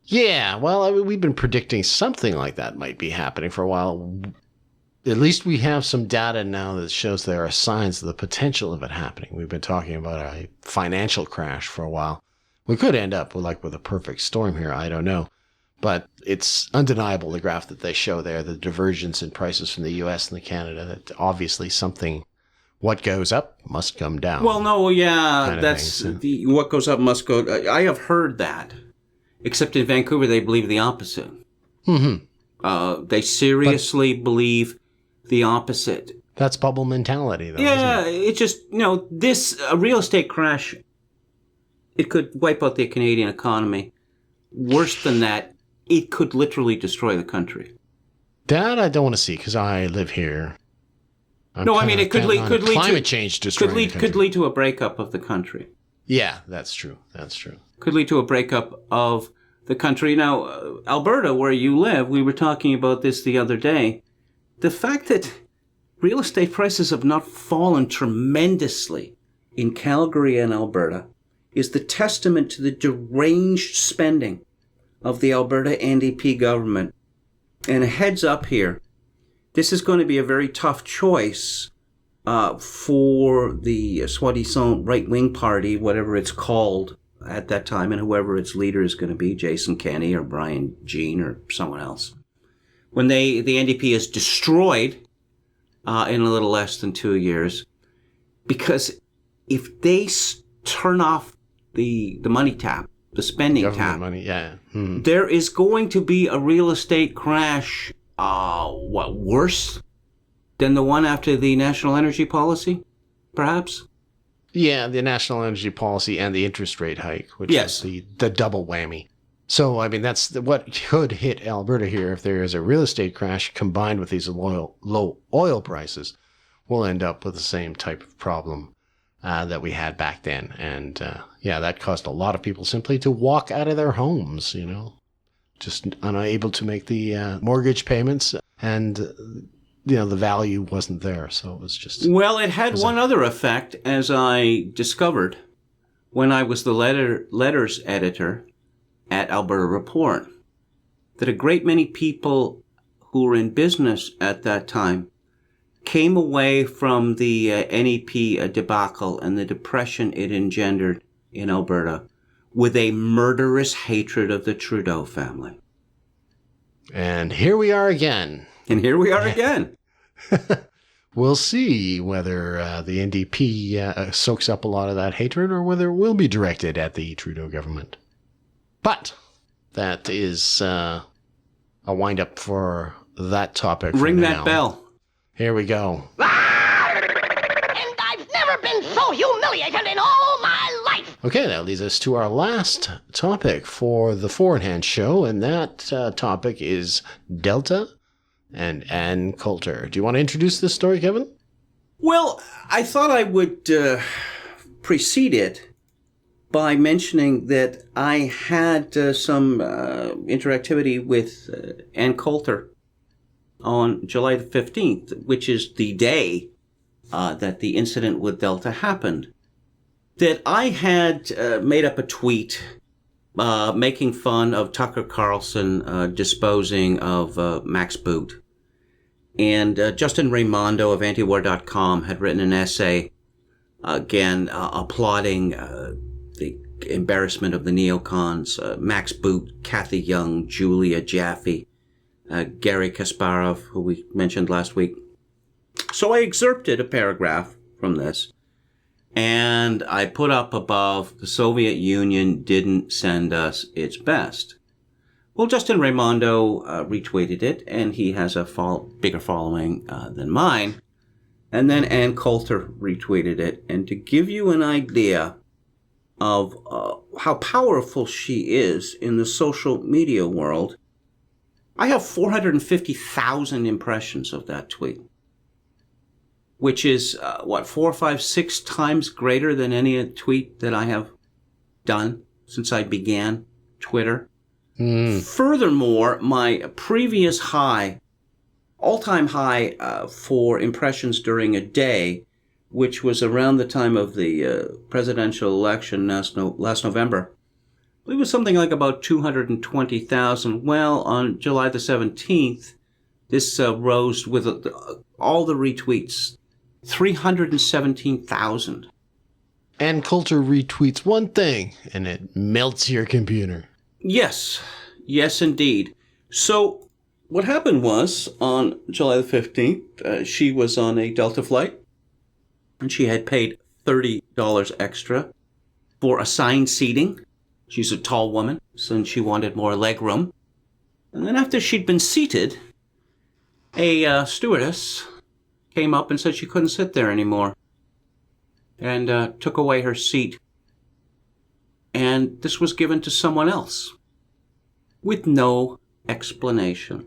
Yeah, well, we've been predicting something like that might be happening for a while. At least we have some data now that shows there are signs of the potential of it happening. We've been talking about a financial crash for a while. We could end up with a perfect storm here, I don't know. But it's undeniable, the graph that they show there, the divergence in prices from the U.S. and the Canada, that obviously what goes up must come down. Well, no, yeah, that's what goes up must go. I have heard that, except in Vancouver, they believe the opposite. Mm-hmm. They seriously believe the opposite. That's bubble mentality, though. Yeah, isn't it? it's just this real estate crash. It could wipe out the Canadian economy. Worse than that, it could literally destroy the country. That I don't want to see because I live here. It could lead climate change destroying could lead to a breakup of the country. Yeah, that's true. Could lead to a breakup of the country. Now, Alberta, where you live, we were talking about this the other day. The fact that real estate prices have not fallen tremendously in Calgary and Alberta is the testament to the deranged spending of the Alberta NDP government. And a heads up here, this is going to be a very tough choice for the soi-disant right-wing party, whatever it's called at that time, and whoever its leader is going to be, Jason Kenney or Brian Jean or someone else. When the NDP is destroyed in a little less than 2 years, because if they turn off the money tap, the spending tap, money, yeah. There is going to be a real estate crash, worse than the one after the national energy policy, perhaps? Yeah, the national energy policy and the interest rate hike, which is the double whammy. So, I mean, that's what could hit Alberta here if there is a real estate crash combined with these low oil prices. We'll end up with the same type of problem that we had back then. And, that caused a lot of people simply to walk out of their homes, just unable to make the mortgage payments. And, the value wasn't there. So it was just... Well, it had one other effect, as I discovered when I was the letters editor at Alberta Report, that a great many people who were in business at that time came away from the NEP debacle and the depression it engendered in Alberta with a murderous hatred of the Trudeau family. And here we are again. We'll see whether the NDP soaks up a lot of that hatred or whether it will be directed at the Trudeau government. But that is a wind-up for that topic. Ring that bell. Here we go. And I've never been so humiliated in all my life. Okay, that leads us to our last topic for the Four in Hand show, and that topic is Delta and Ann Coulter. Do you want to introduce this story, Kevin? Well, I thought I would precede it by mentioning that I had some interactivity with Ann Coulter on July the 15th, which is the day that the incident with Delta happened, that I had made up a tweet making fun of Tucker Carlson disposing of Max Boot. And Justin Raimondo of antiwar.com had written an essay, again, applauding the embarrassment of the neocons, Max Boot, Kathy Young, Julia Jaffe, Gary Kasparov, who we mentioned last week. So I excerpted a paragraph from this, and I put up above, the Soviet Union didn't send us its best. Well, Justin Raimondo retweeted it, and he has a bigger following than mine. And then Ann Coulter retweeted it. And to give you an idea of how powerful she is in the social media world, I have 450,000 impressions of that tweet, which is, 4, 5, 6 times greater than any tweet that I have done since I began Twitter. Furthermore, my previous all-time high for impressions during a day, which was around the time of the presidential election last November, I believe it was something like about 220,000. Well, on July the 17th, this rose with all the retweets, 317,000. Ann Coulter retweets one thing, and it melts your computer. Yes, indeed. So what happened was, on July the 15th, she was on a Delta flight, and she had paid $30 extra for assigned seating. She's a tall woman, so she wanted more leg room. And then after she'd been seated, a stewardess came up and said she couldn't sit there anymore, and took away her seat. And this was given to someone else with no explanation.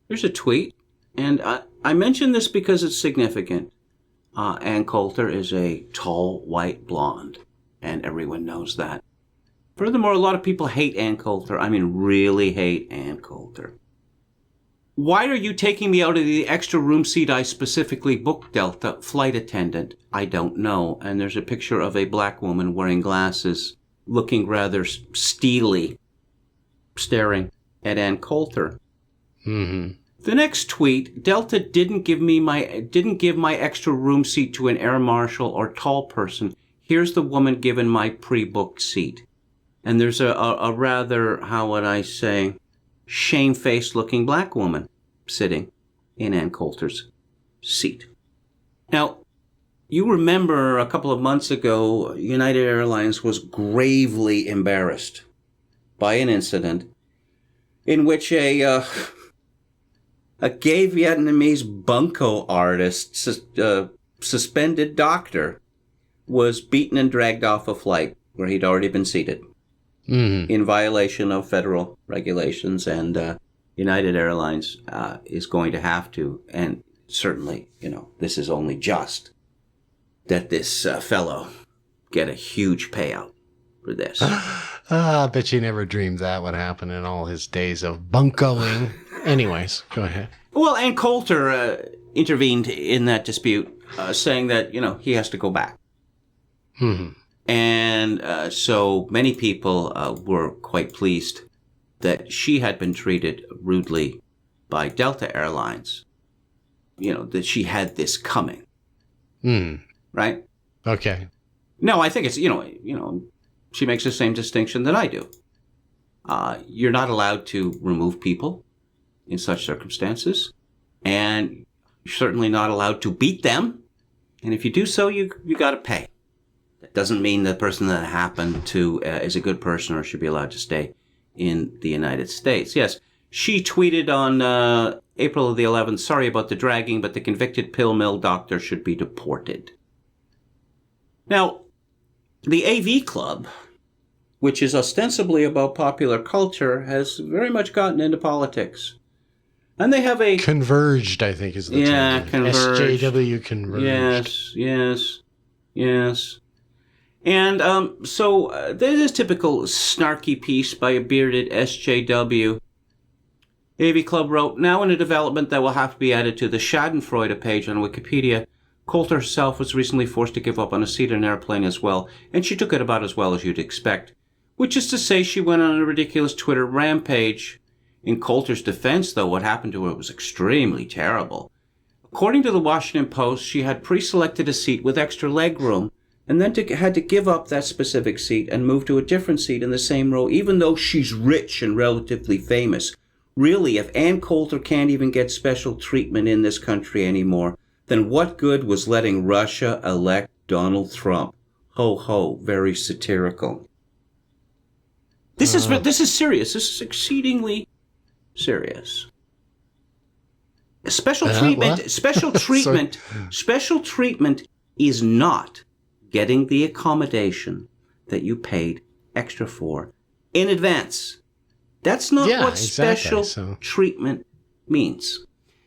Here's a tweet, and I mention this because it's significant. Ann Coulter is a tall, white blonde, and everyone knows that. Furthermore, a lot of people hate Ann Coulter. I mean, really hate Ann Coulter. Why are you taking me out of the extra room seat I specifically booked, Delta? Flight attendant. I don't know. And there's a picture of a black woman wearing glasses, looking rather steely, staring at Ann Coulter. Mm-hmm. The next tweet, Delta didn't give my extra room seat to an air marshal or tall person. Here's the woman given my pre-booked seat. And there's a rather, how would I say, shamefaced looking black woman sitting in Ann Coulter's seat. Now, you remember a couple of months ago, United Airlines was gravely embarrassed by an incident in which a gay Vietnamese bunco artist, suspended doctor, was beaten and dragged off a flight where he'd already been seated. Mm-hmm. In violation of federal regulations, and United Airlines is going to have to, and certainly, this is only just, that this fellow get a huge payout for this. I bet you never dreamed that would happen in all his days of buncoing. Anyways, go ahead. Well, Ann Coulter intervened in that dispute, saying that, he has to go back. Mm-hmm. And so many people were quite pleased that she had been treated rudely by Delta Airlines. That she had this coming. Mm. Right? Okay. No, I think it's, she makes the same distinction that I do. You're not allowed to remove people in such circumstances. And you're certainly not allowed to beat them. And if you do so, you got to pay. That doesn't mean the person that happened to is a good person or should be allowed to stay in the United States. Yes, she tweeted on April the 11th, sorry about the dragging, but the convicted pill mill doctor should be deported. Now, the AV Club, which is ostensibly about popular culture, has very much gotten into politics. And they have a... Converged, I think, is the term. Yeah, converged. SJW converged. Yes. And so there's this typical snarky piece by a bearded SJW. AV Club wrote, now in a development that will have to be added to the Schadenfreude page on Wikipedia, Coulter herself was recently forced to give up on a seat in an airplane as well, and she took it about as well as you'd expect. Which is to say she went on a ridiculous Twitter rampage. In Coulter's defense, though, what happened to her was extremely terrible. According to the Washington Post, she had pre-selected a seat with extra legroom, and then had to give up that specific seat and move to a different seat in the same row, even though she's rich and relatively famous. Really, if Ann Coulter can't even get special treatment in this country anymore, then what good was letting Russia elect Donald Trump? Ho ho, very satirical. This is serious. This is exceedingly serious. Special treatment is not getting the accommodation that you paid extra for in advance. That's not what special treatment means.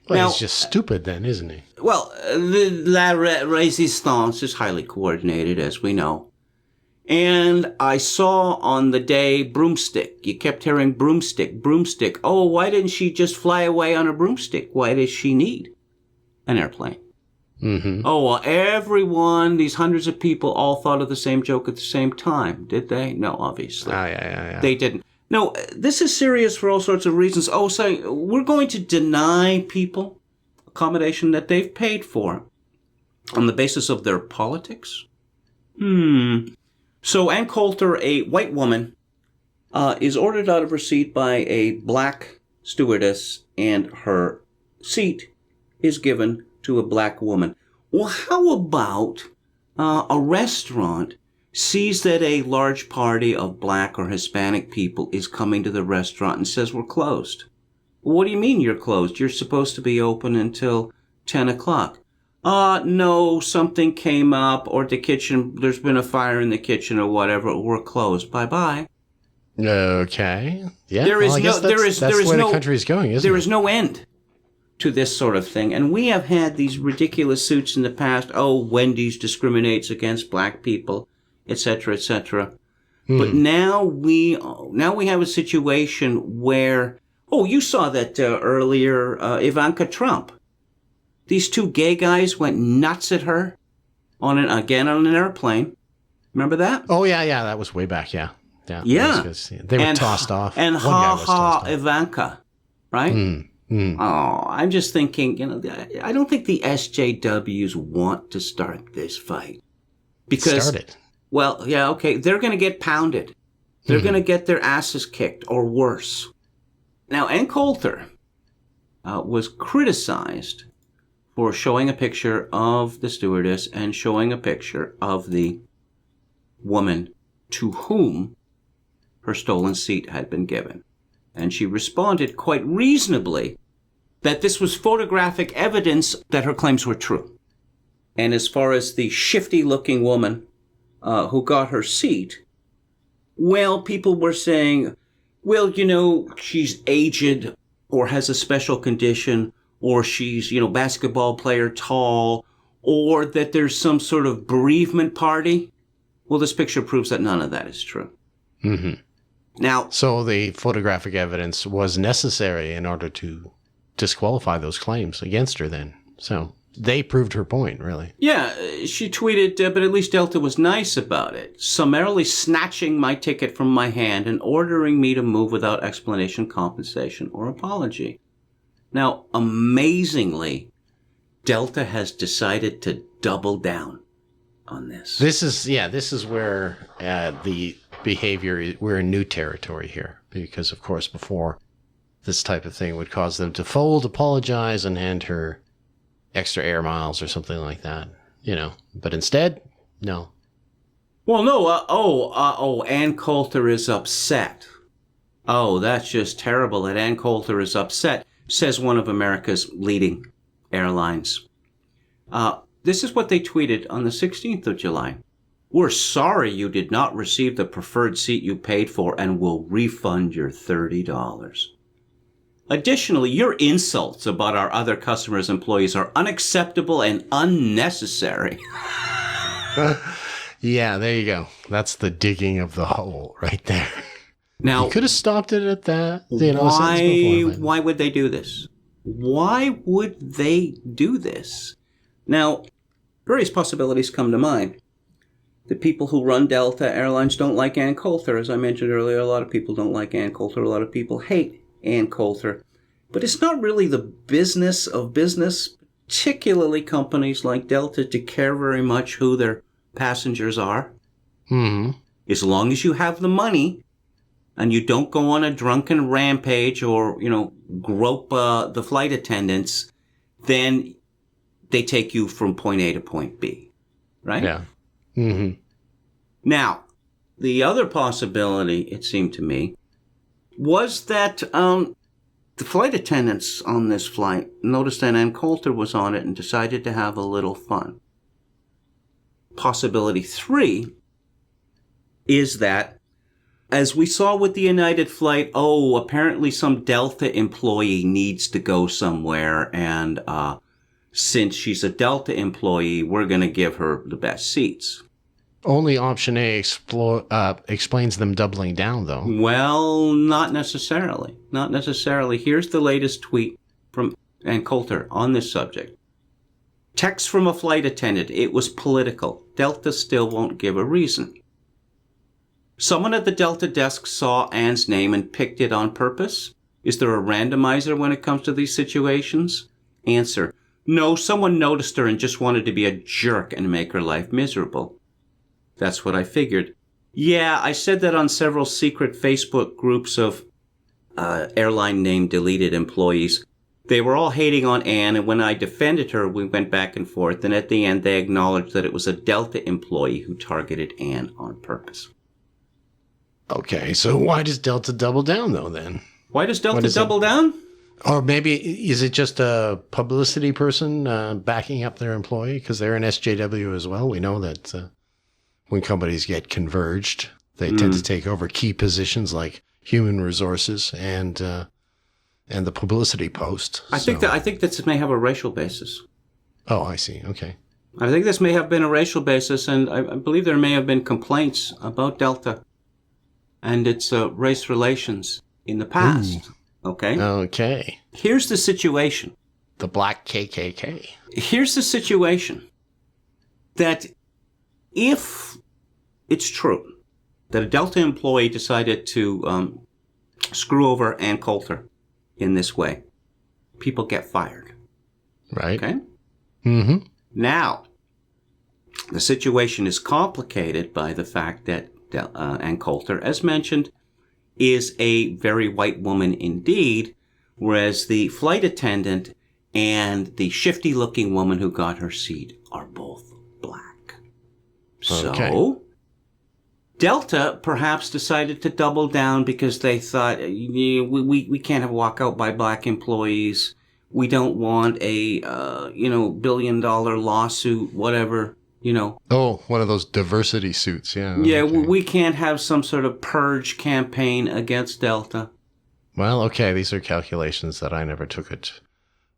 Well, now, he's just stupid then, isn't he? Well, la resistance is highly coordinated, as we know. And I saw on the day broomstick. You kept hearing broomstick. Oh, why didn't she just fly away on a broomstick? Why does she need an airplane? Mm-hmm. Oh, well, everyone, these hundreds of people all thought of the same joke at the same time, did they? No, obviously. Yeah. They didn't. No, this is serious for all sorts of reasons. Oh, so we're going to deny people accommodation that they've paid for on the basis of their politics? So Ann Coulter, a white woman, is ordered out of her seat by a black stewardess, and her seat is given to a black woman. Well, how about a restaurant sees that a large party of black or Hispanic people is coming to the restaurant and says, we're closed? What do you mean you're closed? You're supposed to be open until 10 o'clock. No, something came up, or the kitchen, there's been a fire in the kitchen or whatever, we're closed. Bye-bye. Okay. Yeah. There is that's where the country is going, isn't it? There is no end to this sort of thing. And we have had these ridiculous suits in the past. Oh, Wendy's discriminates against black people, etc., etc. But now we have a situation where Oh, you saw that earlier, Ivanka Trump. These two gay guys went nuts at her on an airplane. Remember that? Oh, yeah, that was way back, yeah. Yeah. They were tossed off. And Ivanka, right? Mm. Oh, I'm just thinking, I don't think the SJWs want to start this fight. Because, start it. Well, yeah, okay, they're going to get pounded. They're going to get their asses kicked, or worse. Now, Ann Coulter was criticized for showing a picture of the stewardess and showing a picture of the woman to whom her stolen seat had been given. And she responded quite reasonably that this was photographic evidence that her claims were true. And as far as the shifty-looking woman who got her seat, well, people were saying, well, she's aged or has a special condition, or she's, basketball player tall, or that there's some sort of bereavement party. Well, this picture proves that none of that is true. Mm-hmm. Now, so the photographic evidence was necessary in order to disqualify those claims against her then. So they proved her point, really. Yeah, she tweeted, but at least Delta was nice about it, summarily snatching my ticket from my hand and ordering me to move without explanation, compensation, or apology. Now, amazingly, Delta has decided to double down on this. This is where the behavior, we're in new territory here. Because, of course, before, this type of thing would cause them to fold, apologize, and hand her extra air miles or something like that. But instead, no. Well, no. Ann Coulter is upset. Oh, that's just terrible that Ann Coulter is upset, says one of America's leading airlines. This is what they tweeted on the 16th of July. We're sorry you did not receive the preferred seat you paid for and will refund your $30. Additionally, your insults about our other customers' employees are unacceptable and unnecessary. Yeah, there you go. That's the digging of the hole right there. Now, you could have stopped it at that. Why would they do this? Why would they do this? Now, various possibilities come to mind. The people who run Delta Airlines don't like Ann Coulter. As I mentioned earlier, a lot of people don't like Ann Coulter. A lot of people hate Ann Coulter. But it's not really the business of business, particularly companies like Delta, to care very much who their passengers are. Mm-hmm. As long as you have the money and you don't go on a drunken rampage or, grope the flight attendants, then they take you from point A to point B, right? Yeah. Mm-hmm. Now, the other possibility, it seemed to me, was that the flight attendants on this flight noticed that Ann Coulter was on it and decided to have a little fun. Possibility 3 is that, as we saw with the United flight, apparently some Delta employee needs to go somewhere, and since she's a Delta employee, we're going to give her the best seats. Only option A explains them doubling down, though. Well, not necessarily. Not necessarily. Here's the latest tweet from Ann Coulter on this subject. Text from a flight attendant. It was political. Delta still won't give a reason. Someone at the Delta desk saw Ann's name and picked it on purpose? Is there a randomizer when it comes to these situations? Answer. No, someone noticed her and just wanted to be a jerk and make her life miserable. That's what I figured. Yeah, I said that on several secret Facebook groups of airline name deleted employees. They were all hating on Ann, and when I defended her, we went back and forth, and at the end they acknowledged that it was a Delta employee who targeted Ann on purpose. Okay, so why does Delta double down, though, then? Why does Delta double down? Or maybe, is it just a publicity person backing up their employee? Because they're an SJW as well. We know that when companies get converged, they tend to take over key positions like human resources and the publicity post. I think that this may have a racial basis. Oh, I see. Okay. I think this may have been a racial basis, and I believe there may have been complaints about Delta and its race relations in the past. Okay? Okay. Here's the situation. The Black KKK. Here's the situation. That if it's true that a Delta employee decided to screw over Ann Coulter in this way, people get fired. Right. Okay? Mm-hmm. Now, the situation is complicated by the fact that Ann Coulter, as mentioned, is a very white woman indeed, whereas the flight attendant and the shifty-looking woman who got her seat are both black. Okay. So, Delta perhaps decided to double down because they thought, we can't have walkout by black employees. We don't want a, billion-dollar lawsuit, whatever, Oh, one of those diversity suits, yeah. Yeah, okay. we can't have some sort of purge campaign against Delta. Well, okay, these are calculations that I never took it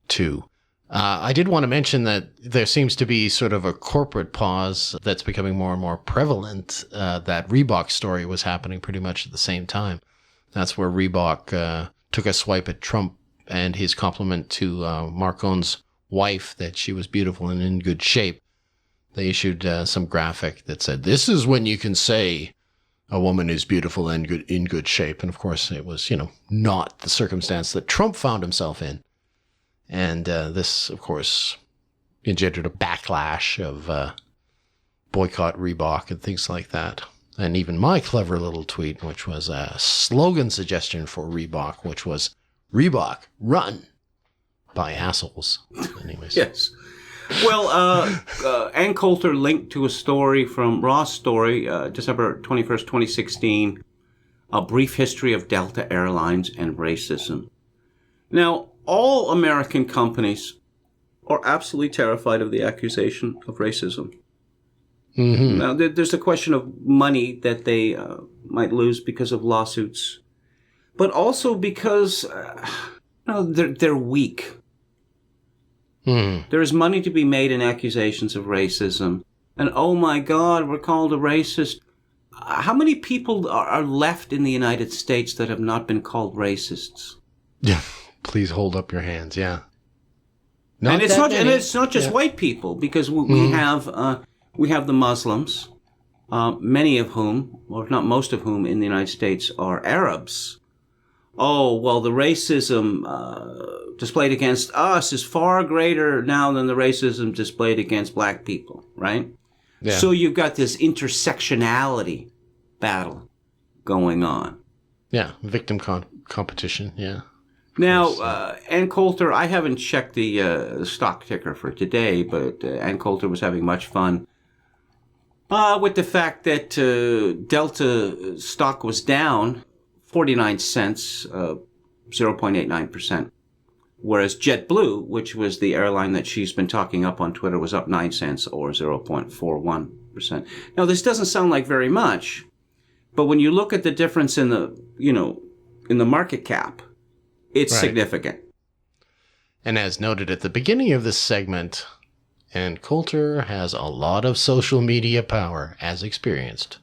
to. I did want to mention that there seems to be sort of a corporate pause that's becoming more and more prevalent. That Reebok story was happening pretty much at the same time. That's where Reebok took a swipe at Trump and his compliment to Marcone's wife that she was beautiful and in good shape. They issued some graphic that said, "This is when you can say a woman is beautiful and in good shape." And of course, it was, not the circumstance that Trump found himself in. And this, of course, engendered a backlash of boycott Reebok and things like that. And even my clever little tweet, which was a slogan suggestion for Reebok, which was, "Reebok, run," by assholes. Anyways. Yes. Well, Ann Coulter linked to a story from Ross' story, December 21st, 2016, A Brief History of Delta Airlines and Racism. Now, all American companies are absolutely terrified of the accusation of racism. Mm-hmm. Now, there's a question of money that they might lose because of lawsuits, but also because they're weak. There is money to be made in accusations of racism. And oh my God, we're called a racist. How many people are left in the United States that have not been called racists? Yeah, please hold up your hands. Yeah, And it's not just white people, because we have the Muslims, many of whom, or if not most of whom, in the United States are Arabs. Oh, well, the racism displayed against us is far greater now than the racism displayed against black people, right? Yeah. So you've got this intersectionality battle going on. Yeah, victim competition, yeah. Now, Ann Coulter, I haven't checked the stock ticker for today, but Ann Coulter was having much fun with the fact that Delta stock was down 49 cents, 0.89%, whereas JetBlue, which was the airline that she's been talking up on Twitter, was up 9 cents or 0.41%. Now, this doesn't sound like very much, but when you look at the difference in the market cap, it's significant. And as noted at the beginning of this segment, Ann Coulter has a lot of social media power, as experienced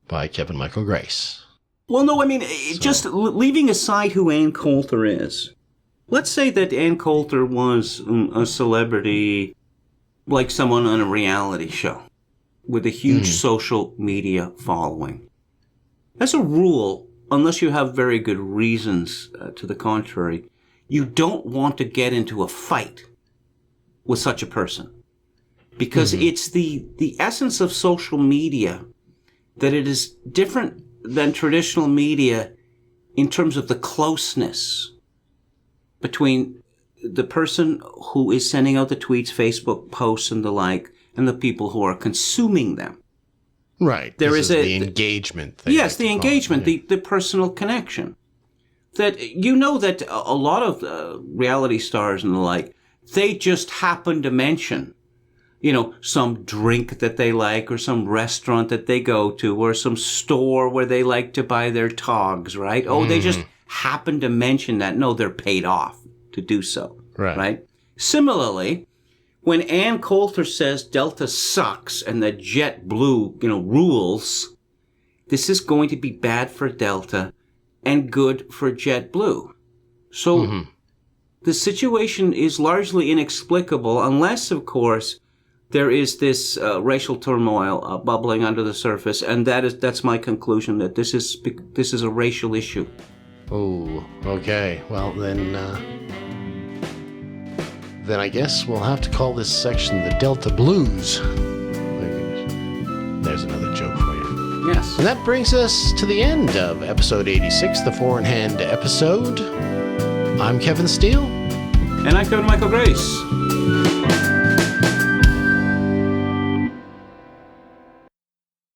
by Kevin Michael Grace. Well, no, I mean, just leaving aside who Ann Coulter is, let's say that Ann Coulter was a celebrity, like someone on a reality show, with a huge social media following. As a rule, unless you have very good reasons to the contrary, you don't want to get into a fight with such a person. Because it's the essence of social media that it is different than traditional media in terms of the closeness between the person who is sending out the tweets, Facebook posts, and the like, and the people who are consuming them. Right. There is the engagement. Yes, the engagement, the personal connection. That that a lot of reality stars and the like, they just happen to mention some drink that they like, or some restaurant that they go to, or some store where they like to buy their togs, right? Oh, they just happen to mention that. No, they're paid off to do so, right? Similarly, when Ann Coulter says Delta sucks and that JetBlue, rules, this is going to be bad for Delta and good for JetBlue. So the situation is largely inexplicable unless, of course, there is this racial turmoil bubbling under the surface, and that's my conclusion, that this is a racial issue. Oh, okay. Well, then I guess we'll have to call this section the Delta Blues. There's another joke for you. Yes. And that brings us to the end of episode 86, the Four in Hand episode. I'm Kevin Steele. And I'm Kevin Michael Grace.